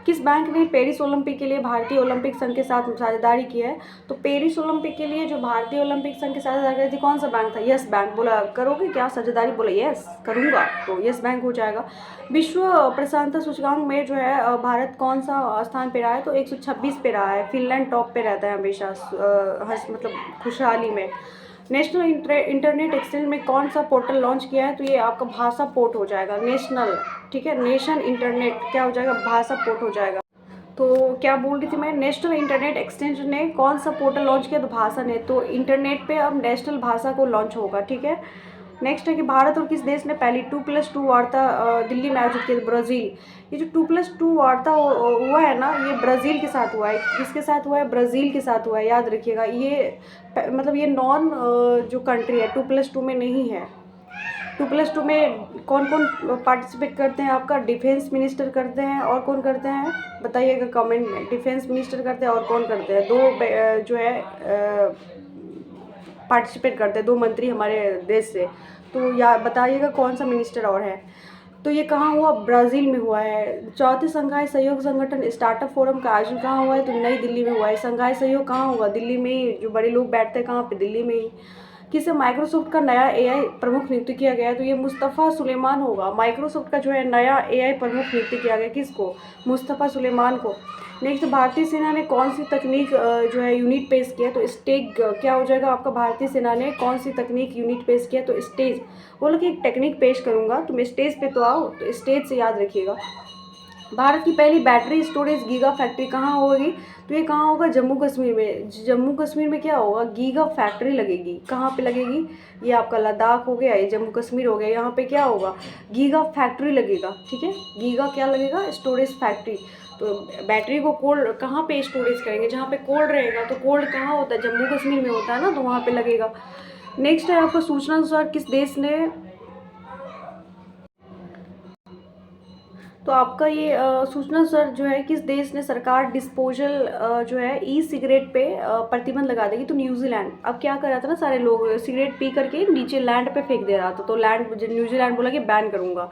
किस बैंक ने पेरिस ओलंपिक के लिए भारतीय ओलंपिक संघ के साथ साझेदारी की है, तो पेरिस ओलंपिक के लिए जो भारतीय ओलंपिक संघ के साथ साझेदारी थी, कौन सा बैंक था, यस बैंक। बोला करोगे क्या साझेदारी, बोला यस करूँगा, तो यस बैंक हो जाएगा। विश्व प्रशांतता सूचकांक में जो है भारत कौन सा स्थान पे रहा है, तो 126 पे रहा है। फिनलैंड टॉप पे रहता है हमेशा, मतलब खुशहाली में। नेशनल इंटरनेट एक्सचेंज में कौन सा पोर्टल लॉन्च किया है, तो ये आपका भाषा पोर्ट हो जाएगा, नेशनल, ठीक है, नेशन इंटरनेट क्या हो जाएगा, भाषा पोर्ट हो जाएगा। तो क्या बोल रही थी मैं, नेशनल इंटरनेट एक्सचेंज ने कौन सा पोर्टल लॉन्च किया, तो भाषा ने। तो इंटरनेट पे अब नेशनल भाषा को लॉन्च होगा, ठीक है। नेक्स्ट है कि भारत और किस देश ने पहली 2+2 वार्ता दिल्ली में आयोजित की? ब्राज़ील। ये जो 2+2 वार्ता हुआ है ना, ये ब्राज़ील के साथ हुआ है। किसके साथ हुआ है? ब्राज़ील के साथ हुआ है, याद रखिएगा। ये मतलब ये नॉन जो कंट्री है 2+2 में नहीं है। 2+2 में कौन कौन पार्टिसिपेट करते हैं? आपका डिफेंस मिनिस्टर करते हैं, और कौन करते हैं बताइएगा कमेंट में। डिफेंस मिनिस्टर करते हैं और कौन करते हैं? दो जो है पार्टिसिपेट करते हैं, 2 मंत्री हमारे देश से। तो या बताइएगा कौन सा मिनिस्टर और है। तो ये कहाँ हुआ? ब्राज़ील में हुआ है। चौथे संघाई सहयोग संगठन स्टार्टअप फोरम का आयोजन कहाँ हुआ है? तो नई दिल्ली में हुआ है। संघाई सहयोग कहाँ हुआ? दिल्ली में ही। जो बड़े लोग बैठते हैं कहाँ पे? दिल्ली में ही। किसे माइक्रोसॉफ्ट का नया एआई प्रमुख नियुक्त किया गया है? तो ये मुस्तफ़ा सुलेमान होगा। माइक्रोसॉफ्ट का जो है नया एआई प्रमुख नियुक्त किया गया, किसको? मुस्तफ़ा सुलेमान को। नेक्स्ट, भारतीय सेना ने कौन सी तकनीक जो है यूनिट पेश किया? तो स्टेज क्या हो जाएगा आपका? भारतीय सेना ने कौन सी तकनीक यूनिट पेश किया? तो स्टेज। बोलो कि एक टेक्निक पेश करूंगा, तुम स्टेज पे तो आओ, तो स्टेज से याद रखिएगा। भारत की पहली बैटरी स्टोरेज गीगा फैक्ट्री कहाँ होगी? तो ये कहाँ होगा? जम्मू कश्मीर में। जम्मू कश्मीर में क्या होगा? गीगा फैक्ट्री लगेगी। कहाँ पे लगेगी? ये आपका लद्दाख हो गया, ये जम्मू कश्मीर हो गया, यहाँ पे क्या होगा? गीगा फैक्ट्री लगेगा। ठीक है, गीगा क्या लगेगा? Storage factory. तो बैटरी को कोल्ड कहाँ पे स्टोरेज करेंगे? जहाँ पे कोल्ड रहेगा। तो कोल्ड कहाँ होता है? जम्मू कश्मीर में होता है ना, तो वहाँ पे लगेगा। नेक्स्ट है आपको सूचना अनुसार किस देश ने, तो आपका ये सूचना सर जो है किस देश ने सरकार डिस्पोजल जो है ई सिगरेट पे प्रतिबंध लगा देगी? तो न्यूजीलैंड। अब क्या कर रहा था ना, सारे लोग सिगरेट पी करके नीचे लैंड पे फेंक दे रहा था, तो न्यूजीलैंड बोला कि बैन करूंगा।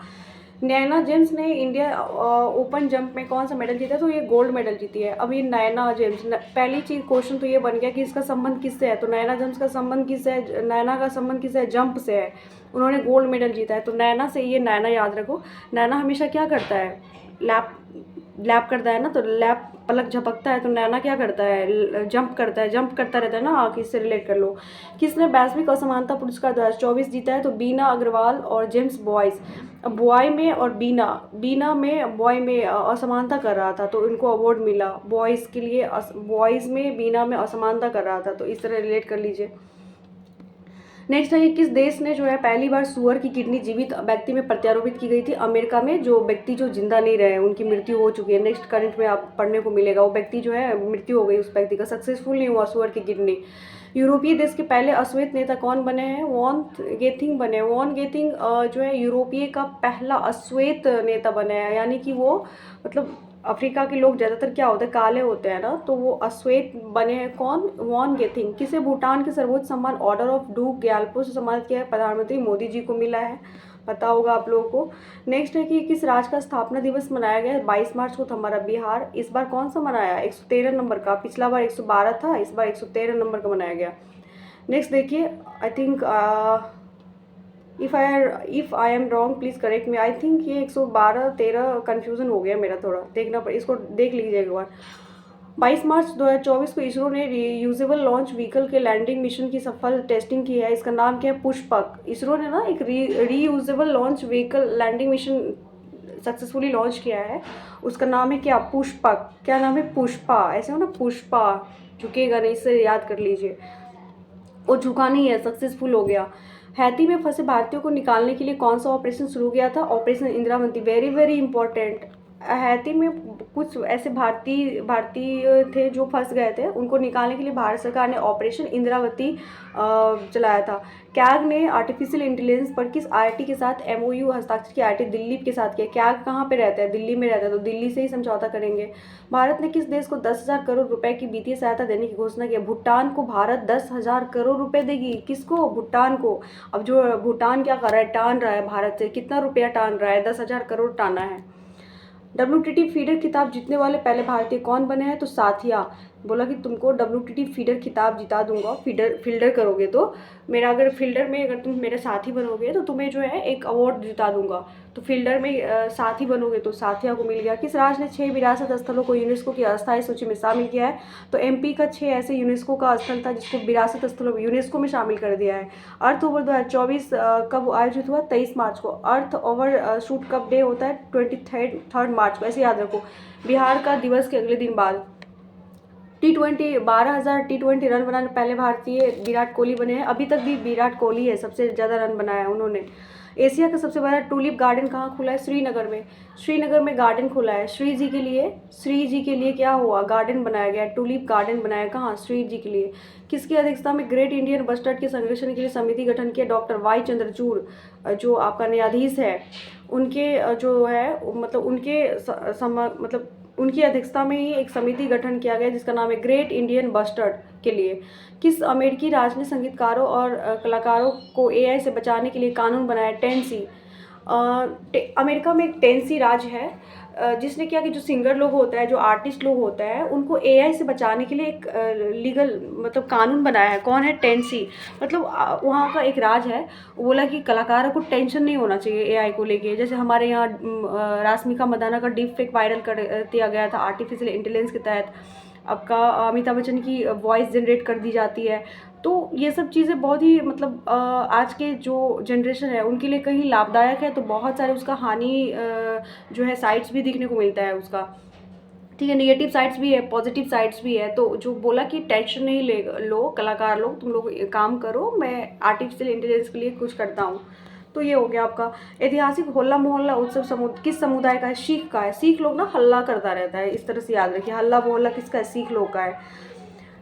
नैना जेम्स ने इंडिया ओपन जंप में कौन सा मेडल जीता? तो ये गोल्ड मेडल जीती है। अब ये नैना जेम्स, पहली चीज क्वेश्चन तो ये बन गया कि इसका संबंध किससे है? तो नैना जेम्स का संबंध किससे है? नैना का संबंध किससे है? जंप से है। उन्होंने गोल्ड मेडल जीता है, तो नैना से, ये नैना याद रखो। नैना हमेशा क्या करता है? लैप लैप करता है ना, तो लैप पलक झपकता है, तो नैना क्या करता है? जंप करता है, जंप करता रहता है ना। आँख इससे रिलेट कर लो। किसने वैश्विक असमानता पुरस्कार 2024 जीता है? तो बीना अग्रवाल और जेम्स बॉयस। अब बॉय में और बीना में, बॉय में असमानता कर रहा था, तो इनको अवार्ड मिला। बॉयज़ के लिए बॉयज़ में, बीना में असमानता कर रहा था, तो इस तरह रिलेट कर लीजिए। नेक्स्ट है कि किस देश ने जो है पहली बार सुअर की किडनी जीवित व्यक्ति में प्रत्यारोपित की गई थी? अमेरिका में। जो व्यक्ति जो जिंदा नहीं रहे, उनकी मृत्यु हो चुकी है। नेक्स्ट करंट में आप पढ़ने को मिलेगा, वो व्यक्ति जो है मृत्यु हो गई, उस व्यक्ति का सक्सेसफुल नहीं हुआ सुअर की किडनी। यूरोपीय देश के पहले अश्वेत नेता कौन बने हैं? वॉन गेथिंग बने। वॉन गेथिंग जो है यूरोपीय का पहला अश्वेत नेता बने हैं, यानी कि वो मतलब अफ्रीका के लोग ज़्यादातर क्या होते हैं? काले होते हैं ना, तो वो अश्वेत बने हैं। कौन? वॉन गेथिंग। किसे भूटान के सर्वोच्च सम्मान ऑर्डर ऑफ डू ग्याल्पो से सम्मानित किया है? प्रधानमंत्री मोदी जी को मिला है, पता होगा आप लोगों को। नेक्स्ट है कि किस राज्य का स्थापना दिवस मनाया गया? 22 मार्च को था हमारा बिहार। इस बार कौन सा मनाया? 113 नंबर का। पिछला बार 112 था, इस बार 113 नंबर का मनाया गया। नेक्स्ट देखिए, I think if I am wrong please correct me. I think ये 112-13 कन्फ्यूज़न हो गया मेरा, थोड़ा देखना पड़े, इसको देख लीजिएगा एक बार। 22 मार्च 2024 को इसरो ने रीयूजेबल लॉन्च व्हीकल के लैंडिंग मिशन की सफल टेस्टिंग की है। इसका नाम क्या है? पुष्पक। इसरो ने ना एक reusable launch vehicle landing mission successfully launch किया है, उसका नाम है क्या? पुष्पक। क्या नाम है? पुष्पा। ऐसे हो ना, पुष्पा, झुकेगा नहीं, इससे याद कर लीजिए। वो झुका नहीं है, सक्सेसफुल हो गया। हैती में फंसे भारतीयों को निकालने के लिए कौन सा ऑपरेशन शुरू किया था? Operation Indravati. Very very important. Haiti में कुछ ऐसे भारतीय थे जो फंस गए थे, उनको निकालने के लिए भारत सरकार ने ऑपरेशन इंदिरावती चलाया था। कैग ने आर्टिफिशियल इंटेलिजेंस पर किस आईआईटी के साथ एमओयू हस्ताक्षर किया? आईआईटी दिल्ली के साथ किया। कैग कहाँ पे रहता है? दिल्ली में रहता है, तो दिल्ली से ही समझौता करेंगे। भारत ने किस देश को 10,000 करोड़ रुपए की वित्तीय सहायता देने की घोषणा की? भूटान को भारत 10,000 करोड़ रुपए देगी। किसको? भूटान को। अब जो भूटान क्या कर रहा है? टान रहा है भारत से। कितना रुपया टान रहा है? 10,000 करोड़ टाना है। WTT फीडर खिताब जीतने वाले पहले भारतीय कौन बने हैं? तो साथिया। बोला कि तुमको WTT फीडर खिताब जिता दूंगा, फील्डर करोगे तो मेरा, अगर फील्डर में अगर तुम मेरे साथी बनोगे तो तुम्हें जो है एक अवार्ड जिता दूंगा। तो फील्डर में साथी बनोगे तो साथिया को मिल गया। किस राज्य ने 6 विरासत स्थलों को यूनेस्को की अस्थायी सूची में शामिल किया है? तो MP का 6 ऐसे यूनेस्को का स्थल था जिसको विरासत स्थलों में यूनेस्को में शामिल कर दिया है। अर्थ ओवर 2024 कब आयोजित हुआ? 23 मार्च को। अर्थ ओवर शूट कब डे होता है? 23 मार्च को, ऐसे याद रखो। बिहार का दिवस के अगले दिन बाद। T20 12,000 T20 रन बनाने पहले भारतीय विराट कोहली बने हैं। अभी तक भी विराट कोहली है, सबसे ज़्यादा रन बनाया है उन्होंने। एशिया का सबसे बड़ा टूलिप गार्डन कहाँ खुला है? श्रीनगर में। श्रीनगर में गार्डन खुला है श्री जी के लिए। श्री जी के लिए क्या हुआ? गार्डन बनाया गया, टूलिप गार्डन बनाया। कहाँ? श्री जी के लिए। किसकी अध्यक्षता में ग्रेट इंडियन बस्टर्ड के संरक्षण के लिए समिति गठन किया? डॉक्टर वाई चंद्रचूड़ जो आपका न्यायाधीश है, उनके जो है मतलब मतलब उनकी अध्यक्षता में ही एक समिति गठन किया गया जिसका नाम है ग्रेट इंडियन बस्टर्ड के लिए। किस अमेरिकी राज ने संगीतकारों और कलाकारों को एआई से बचाने के लिए कानून बनाया? टेनेसी। अमेरिका में एक टेनेसी राज्य है जिसने क्या कि जो सिंगर लोग होता है, जो आर्टिस्ट लोग होता है, उनको एआई से बचाने के लिए एक लीगल मतलब कानून बनाया है। कौन है? टेनेसी। मतलब वहाँ का एक राज है। वो बोला कि कलाकारों को टेंशन नहीं होना चाहिए एआई को लेके। जैसे हमारे यहाँ राश्मिका मंदाना का डीप फेक वायरल कर दिया गया था आर्टिफिशियल इंटेलिजेंस के तहत। आपका अमिताभ बच्चन की वॉइस जनरेट कर दी जाती है। तो ये सब चीज़ें बहुत ही मतलब आज के जो जनरेशन है उनके लिए कहीं लाभदायक है, तो बहुत सारे उसका हानि जो है साइड्स भी दिखने को मिलता है उसका। ठीक है, नेगेटिव साइड्स भी है, पॉजिटिव साइड्स भी है। तो जो बोला कि टेंशन नहीं ले लो कलाकार लोग, तुम लोग काम करो, मैं आर्टिफिशियल इंटेलिजेंस के लिए कुछ करता हूँ। तो ये हो गया आपका। ऐतिहासिक होला मोहल्ला उत्सव किस समुदाय का है? सिख का है। सिख लोग ना हल्ला करता रहता है, इस तरह से याद रखिए। हल्ला मोहल्ला किसका है? सिख लोग का है।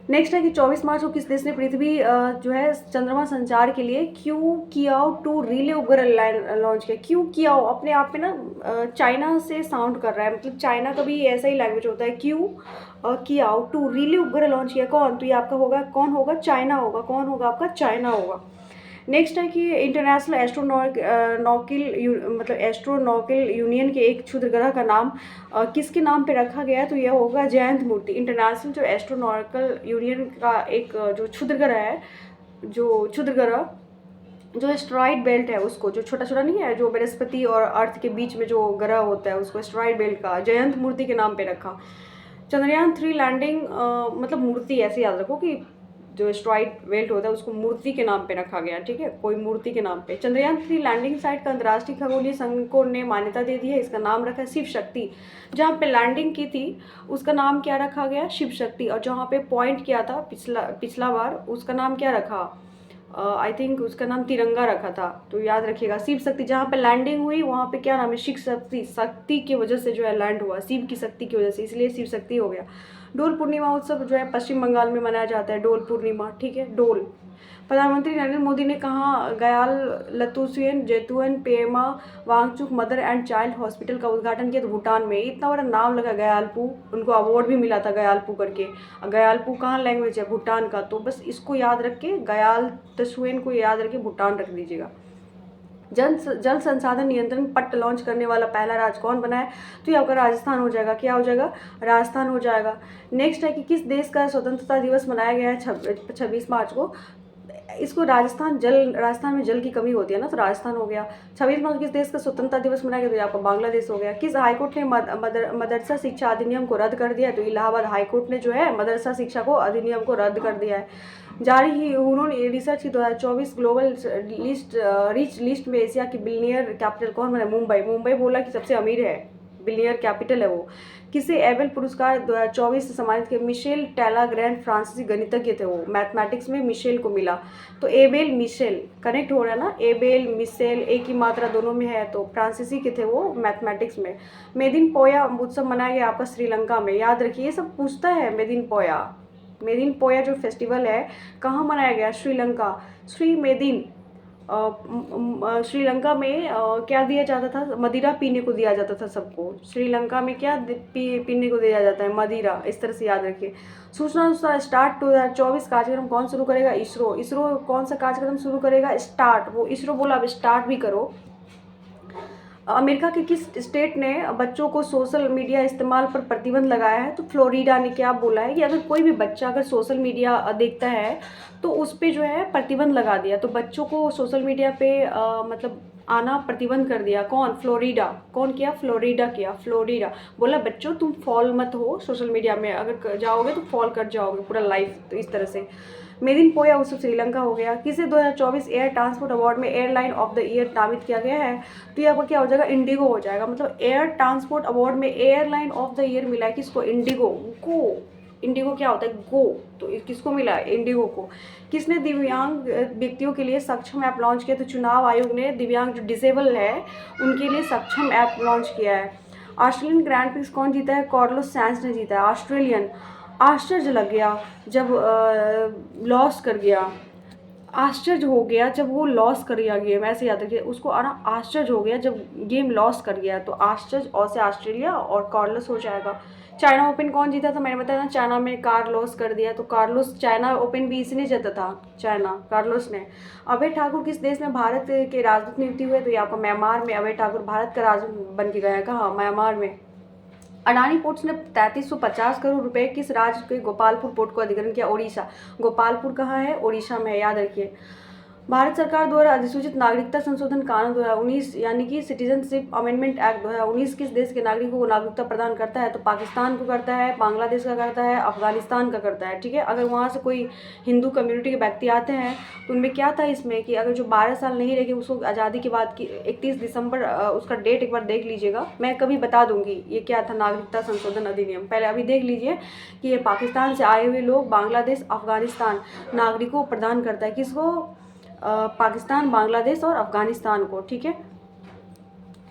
नेक्स्ट है कि 24 मार्च को किस देश ने पृथ्वी जो है चंद्रमा संचार के लिए क्यू कियाओ 2 रिले उपग्रह लॉन्च किया? क्यू कियाओ अपने आप में ना चाइना से साउंड कर रहा है, मतलब चाइना का भी ऐसा ही लैंग्वेज होता है। क्यू कियाओ 2 रिले उपग्रह लॉन्च किया। कौन? तो ये आपका होगा, कौन होगा? चाइना होगा। कौन होगा आपका? चाइना होगा। नेक्स्ट है कि इंटरनेशनल मतलब एस्ट्रोनॉटिकल यूनियन के एक क्षुद्र ग्रह का नाम किसके नाम पे रखा गया है? तो यह होगा जयंत मूर्ति। इंटरनेशनल जो एस्ट्रोनॉटिकल यूनियन का एक जो क्षुद्र ग्रह है, जो क्षुद्र ग्रह जो एस्ट्रॉइड बेल्ट है उसको, जो छोटा छोटा नहीं है, जो बृहस्पति और अर्थ के बीच में जो ग्रह होता है उसको एस्ट्रॉइड बेल्ट का जयंत मूर्ति के नाम पे रखा। चंद्रयान 3 लैंडिंग मतलब मूर्ति ऐसे याद रखो कि जो एस्ट्रॉइड बेल्ट होता है उसको मूर्ति के नाम पे रखा गया। ठीक है, कोई मूर्ति के नाम पे। चंद्रयान 3 लैंडिंग साइट का अंतर्राष्ट्रीय खगोलीय संघ ने मान्यता दे दी है। इसका नाम रखा है शिव शक्ति। जहाँ पे लैंडिंग की थी उसका नाम क्या रखा गया? शिव शक्ति। और जहाँ पे पॉइंट किया था पिछला बार उसका नाम क्या रखा? आई थिंक उसका नाम तिरंगा रखा था। तो याद रखिएगा शिव शक्ति। जहाँ पे लैंडिंग हुई वहाँ पे क्या नाम है? शिव शक्ति। शक्ति की वजह से जो है लैंड हुआ, शिव की शक्ति की वजह से, इसलिए शिव शक्ति हो गया। डोल पूर्णिमा उत्सव जो है पश्चिम बंगाल में मनाया जाता है। डोल पूर्णिमा। ठीक है, डोल। प्रधानमंत्री नरेंद्र मोदी ने कहा Gyaltsuen Jetsun Pema Wangchuck mother and child hospital का उद्घाटन किया? तो भूटान में। इतना बड़ा नाम लगा गयालपू, उनको अवार्ड भी मिला था गयालपू करके। गयालपू कहाँ लैंग्वेज है? भूटान का। तो बस इसको याद रख के, गयाल तसुएन को याद रख के भूटान रख दीजिएगा। जल संसाधन नियंत्रण पट्ट लॉन्च करने वाला पहला राज्य कौन बना है? तो ये आपका राजस्थान हो जाएगा। क्या हो जाएगा? राजस्थान हो जाएगा। नेक्स्ट है कि किस देश का स्वतंत्रता दिवस मनाया गया है 26 मार्च को? इसको राजस्थान में जल की कमी होती है ना, तो राजस्थान हो गया। 26 मार्च किस देश का स्वतंत्रता दिवस मनाया गया? तो ये आपका बांग्लादेश हो गया। किस हाईकोर्ट ने मदरसा शिक्षा अधिनियम को रद्द कर दिया है? तो इलाहाबाद हाईकोर्ट ने जो है मदरसा शिक्षा को अधिनियम को रद्द कर दिया है। जारी ही उन्होंने रिसर्च की 2024 ग्लोबल रिच लिस्ट में एशिया की बिलियनियर कैपिटल कौन बना? मुंबई बोला कि सबसे अमीर है, बिलियनियर कैपिटल है वो। किसे एबेल पुरस्कार 2024 से सम्मानित किया? मिशेल टेला ग्रैंड फ्रांसीसी गणितज्ञ थे वो, मैथमेटिक्स में मिशेल को मिला। तो एबेल मिशेल कनेक्ट हो रहा है ना, एबेल मिशेल एक ही मात्रा दोनों में है, तो फ्रांसीसी के थे वो मैथमेटिक्स में। मेदिन पोया उत्सव मनाया गया आपका श्रीलंका में। याद रखिए, ये सब पूछता है। मेदिन पोया जो फेस्टिवल है कहाँ मनाया गया? श्रीलंका। श्रीलंका में क्या दिया जाता था? मदिरा पीने को दिया जाता था सबको। श्रीलंका में क्या पीने को दिया जाता है? मदिरा। इस तरह से याद रखिए। सूचना अनुसार स्टार्ट 2024 कार्यक्रम कौन शुरू करेगा? इसरो कौन सा कार्यक्रम शुरू करेगा? स्टार्ट। वो इसरो बोला, अब स्टार्ट भी करो। अमेरिका के किस स्टेट ने बच्चों को सोशल मीडिया इस्तेमाल पर प्रतिबंध लगाया है? तो फ्लोरिडा ने क्या बोला है कि अगर कोई भी बच्चा अगर सोशल मीडिया देखता है तो उस पर जो है प्रतिबंध लगा दिया। तो बच्चों को सोशल मीडिया पे मतलब आना प्रतिबंध कर दिया। कौन? फ्लोरिडा। कौन किया? फ्लोरिडा किया। फ्लोरिडा बोला बच्चों तुम फॉल मत हो सोशल मीडिया में, अगर जाओगे तो फॉल कर जाओगे पूरा लाइफ। तो इस तरह से मेदिन पोया उत्सव श्रीलंका हो गया। किसे 2024 एयर ट्रांसपोर्ट अवार्ड में एयरलाइन ऑफ द ईयर नामित किया गया है? तो ये आपका क्या हो जाएगा? इंडिगो हो जाएगा। मतलब एयर ट्रांसपोर्ट अवार्ड में एयरलाइन ऑफ द ईयर मिला है किसको? इंडिगो को। इंडिगो क्या होता है? गो। तो किसको मिला? इंडिगो को। किसने दिव्यांग व्यक्तियों के लिए सक्षम ऐप लॉन्च किया? तो चुनाव आयोग ने दिव्यांग जो डिसेबल है उनके लिए सक्षम ऐप लॉन्च किया है। ऑस्ट्रेलियन ग्रैंड प्रिक्स कौन जीता है? कार्लोस सैंज ने जीता है, ऑस्ट्रेलियन। आश्चर्य लग गया जब लॉस कर गया, आश्चर्य हो गया जब वो लॉस कर गया गेम, ऐसे याद रखिए उसको। आना आश्चर्य हो गया जब गेम लॉस कर गया, तो आश्चर्य और से ऑस्ट्रेलिया और कार्लोस हो जाएगा। चाइना ओपन कौन जीता? तो मैंने बताया ना, चाइना में कार्लोस कर दिया, तो कार्लोस। चाइना ओपन भी इसने जीता था, चाइना, कार्लोस ने। अभय ठाकुर किस देश में भारत के राजदूत नियुक्ति हुए? तो ये आपका म्यांमार में अभय ठाकुर भारत का राजदूत बन के गया है। कहाँ? म्यांमार में। अडानी पोर्ट्स ने 3350 करोड़ रुपए किस राज्य के गोपालपुर पोर्ट को अधिग्रहण किया? ओडिशा। गोपालपुर कहाँ है? ओडिशा में है, याद रखिए। भारत सरकार द्वारा अधिसूचित नागरिकता संशोधन कानून 2019 यानी कि सिटीजनशिप अमेंडमेंट एक्ट 2019 किस देश के नागरिकों को नागरिकता प्रदान करता है? तो पाकिस्तान को करता है, बांग्लादेश का करता है, अफगानिस्तान का करता है। ठीक है, अगर वहाँ से कोई हिंदू कम्युनिटी के व्यक्ति आते हैं तो उनमें क्या था इसमें कि अगर जो 12 साल नहीं रहे उसको आज़ादी के बाद की 31 दिसंबर उसका डेट एक बार देख लीजिएगा, मैं कभी बता दूंगी ये क्या था नागरिकता संशोधन अधिनियम। पहले अभी देख लीजिए कि ये पाकिस्तान से आए हुए लोग बांग्लादेश, अफगानिस्तान नागरिकों को प्रदान करता है। किसको? पाकिस्तान, बांग्लादेश और अफगानिस्तान को। ठीक है।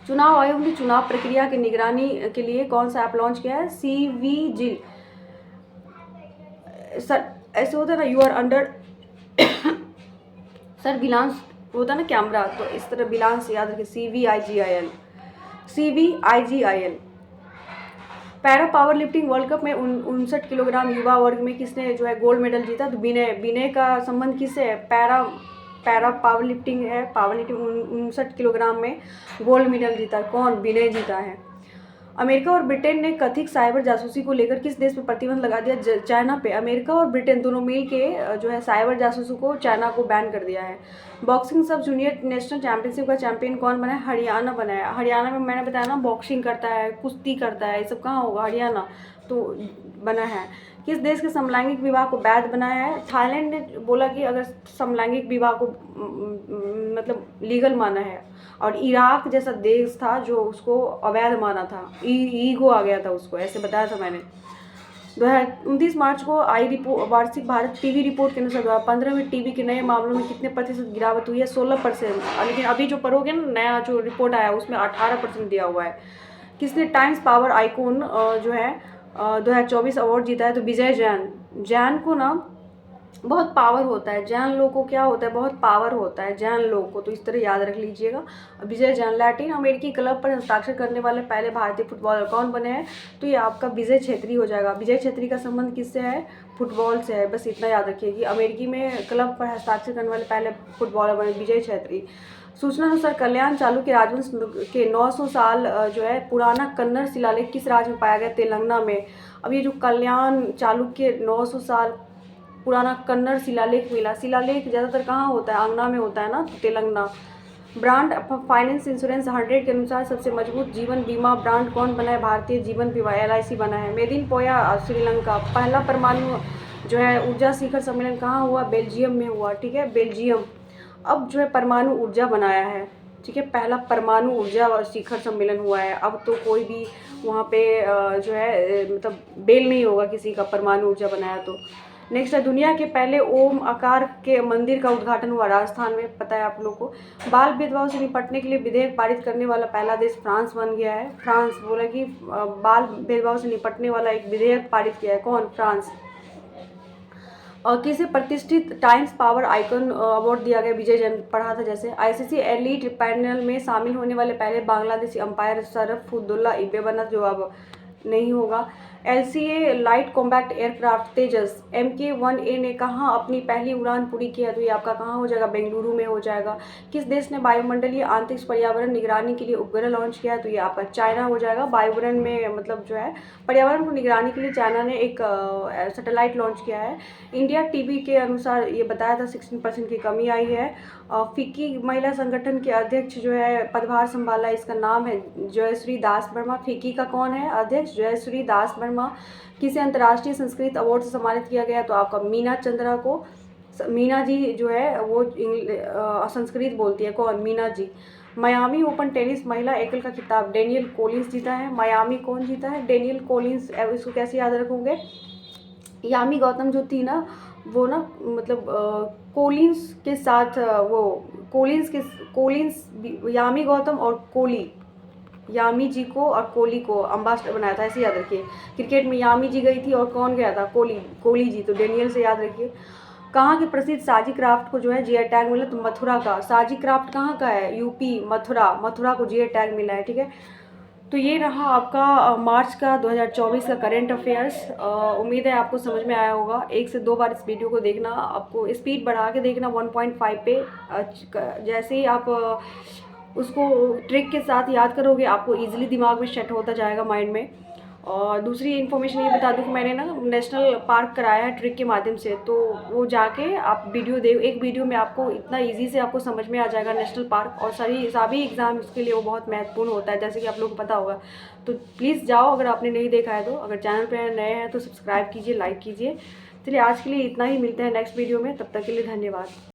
चुनाव आयोग ने चुनाव प्रक्रिया की निगरानी के लिए कौन सा ऐप लॉन्च किया है? CVGIL। सर ऐसे होता है ना, यू आर अंडर सर्विलांस होता है ना कैमरा, तो इस तरह बिलांस याद रखिए, CVIGIL, CVIGIL। Para power lifting world cup में 59 किलोग्राम युवा वर्ग में किसने जो है गोल्ड मेडल जीता? तो विनय। विनय का संबंध किससे है? पैरा पावर लिफ्टिंग है, पावर लिफ्टिंग 59 किलोग्राम में गोल्ड मेडल जीता। कौन? विनय जीता है। अमेरिका और ब्रिटेन ने कथित साइबर जासूसी को लेकर किस देश पे प्रतिबंध लगा दिया? चाइना पे। अमेरिका और ब्रिटेन दोनों मिल के जो है साइबर जासूसी को, चाइना को बैन कर दिया है। बॉक्सिंग सब जूनियर नेशनल चैंपियनशिप का चैंपियन कौन बना है? हरियाणा बना है। हरियाणा में मैंने बताया ना बॉक्सिंग करता है, कुश्ती करता है, ये सब कहाँ होगा? हरियाणा तो बना है। किस देश के समलैंगिक विवाह को वैध बनाया है? थाईलैंड ने बोला कि अगर समलैंगिक विवाह को मतलब लीगल माना है, और इराक जैसा देश था जो उसको अवैध माना था, ईगो आ गया था उसको, ऐसे बताया था मैंने। 29 मार्च को आई वार्षिक भारत टीवी रिपोर्ट के अनुसार 2015 में टीबी के नए मामलों में कितने प्रतिशत गिरावट हुई है? 16%। लेकिन अभी जो पढ़ोगे ना नया जो रिपोर्ट आया उसमें 18% दिया हुआ है। किसने टाइम्स पावर आइकॉन जो है 2024 अवार्ड जीता है? तो विजय जैन। जैन को ना बहुत पावर होता है, जैन लोग को क्या होता है? बहुत पावर होता है जैन लोग को, तो इस तरह याद रख लीजिएगा। विजय जैन। लैटिन अमेरिकी क्लब पर हस्ताक्षर करने वाले पहले भारतीय फुटबॉलर कौन बने हैं? तो ये आपका विजय छेत्री हो जाएगा। विजय छेत्री का संबंध किससे है? फुटबॉल से है, बस इतना याद रखिए कि अमेरिकी में क्लब पर हस्ताक्षर करने वाले पहले फुटबॉलर बने विजय छेत्री। सूचना अनुसार कल्याण चालुक्य राजवंश के 900 साल जो है पुराना कन्नड़ शिलालेख किस राज्य में पाया गया? तेलंगाना में। अब ये जो कल्याण चालुक्य 900 साल पुराना कन्नड़ शिलालेख मिला, शिलालेख ज़्यादातर कहाँ होता है? आंगना में होता है ना, तो तेलंगाना। ब्रांड फाइनेंस इंश्योरेंस 100 के अनुसार सबसे मजबूत जीवन बीमा ब्रांड कौन बना है? भारतीय जीवन बीमा LIC बना है। मेदिन पोया श्रीलंका। पहला परमाणु जो है ऊर्जा शिखर सम्मेलन कहाँ हुआ? बेल्जियम में हुआ। ठीक है, बेल्जियम। अब जो है परमाणु ऊर्जा बनाया है। ठीक है, पहला परमाणु ऊर्जा शिखर सम्मेलन हुआ है। अब तो कोई भी वहाँ पे जो है मतलब बेल नहीं होगा किसी का, परमाणु ऊर्जा बनाया तो। नेक्स्ट है दुनिया के पहले ओम आकार के मंदिर का उद्घाटन हुआ राजस्थान में, पता है आप लोग को। बाल भेदभाव से निपटने के लिए विधेयक पारित करने वाला पहला देश फ्रांस बन गया है। फ्रांस बोला कि बाल भेदभाव से निपटने वाला एक विधेयक पारित किया है। कौन? फ्रांस। और किसे प्रतिष्ठित टाइम्स पावर आइकन अवार्ड दिया गया? विजय जैन, पढ़ा था जैसे। ICC एलीट पैनल में शामिल होने वाले पहले बांग्लादेशी अंपायर शरफुद्दौला इब्बे बना, जो अब नहीं होगा। LCA लाइट कॉम्बैक्ट एयरक्राफ्ट तेजस MK-1A ने कहाँ अपनी पहली उड़ान पूरी की है? तो ये आपका कहाँ हो जाएगा? बेंगलुरु में हो जाएगा। किस देश ने वायुमंडलीय आंतरिक पर्यावरण निगरानी के लिए उपग्रह लॉन्च किया है? तो ये आपका चाइना हो जाएगा। वायुवरण में मतलब जो है पर्यावरण को निगरानी के लिए चाइना ने एक सैटेलाइट लॉन्च किया है। इंडिया टीबी के अनुसार ये बताया था 16% की कमी आई है। फिक्की महिला संगठन के अध्यक्ष जो है पदभार संभाला, इसका नाम है जयश्री दास वर्मा। फिक्की का कौन है अध्यक्ष? जयश्री दास वर्मा। किसे अंतर्राष्ट्रीय संस्कृत अवार्ड से सम्मानित किया गया? तो आपका मीना चंद्रा को। मीना जी जो है वो संस्कृत बोलती है। कौन? Meena ji. Miami open tennis महिला एकल का खिताब डेनियल कोलिंस जीता है। मायामी कौन जीता है? Daniel Collins. इसको कैसे याद रखोगे? यामी गौतम जो थी ना, वो ना मतलब कोलिंस के साथ वो कोलिंस यामी गौतम और कोहली, यामी जी को और कोहली को अम्बासडर बनाया था, ऐसे याद रखिए। क्रिकेट में यामी जी गई थी और कौन गया था? कोहली जी। तो डेनियल से याद रखिए। कहाँ के प्रसिद्ध साजी क्राफ्ट को जो है जीआई टैग मिला? तो मथुरा का। साजी क्राफ्ट कहाँ का है? यूपी, मथुरा को जीआई टैग मिला है, ठीक है। तो ये रहा आपका मार्च का 2024 का करंट अफेयर्स। उम्मीद है आपको समझ में आया होगा। 1 से 2 बार इस वीडियो को देखना, आपको स्पीड बढ़ा के देखना 1.5 पे। जैसे ही आप उसको ट्रिक के साथ याद करोगे, आपको ईजिली दिमाग में सेट होता जाएगा, माइंड में। और दूसरी इन्फॉर्मेशन ये बता दूँ कि मैंने ना नेशनल पार्क कराया है ट्रिक के माध्यम से, तो वो जाके आप वीडियो एक वीडियो में आपको इतना इजी से आपको समझ में आ जाएगा नेशनल पार्क। और सभी एग्ज़ाम्स के लिए वो बहुत महत्वपूर्ण होता है, जैसे कि आप लोगों को पता होगा। तो प्लीज़ जाओ, अगर आपने नहीं देखा है तो। अगर चैनल पर नए हैं तो सब्सक्राइब कीजिए, लाइक कीजिए। चलिए आज के लिए इतना ही, मिलते हैं नेक्स्ट वीडियो में, तब तक के लिए धन्यवाद।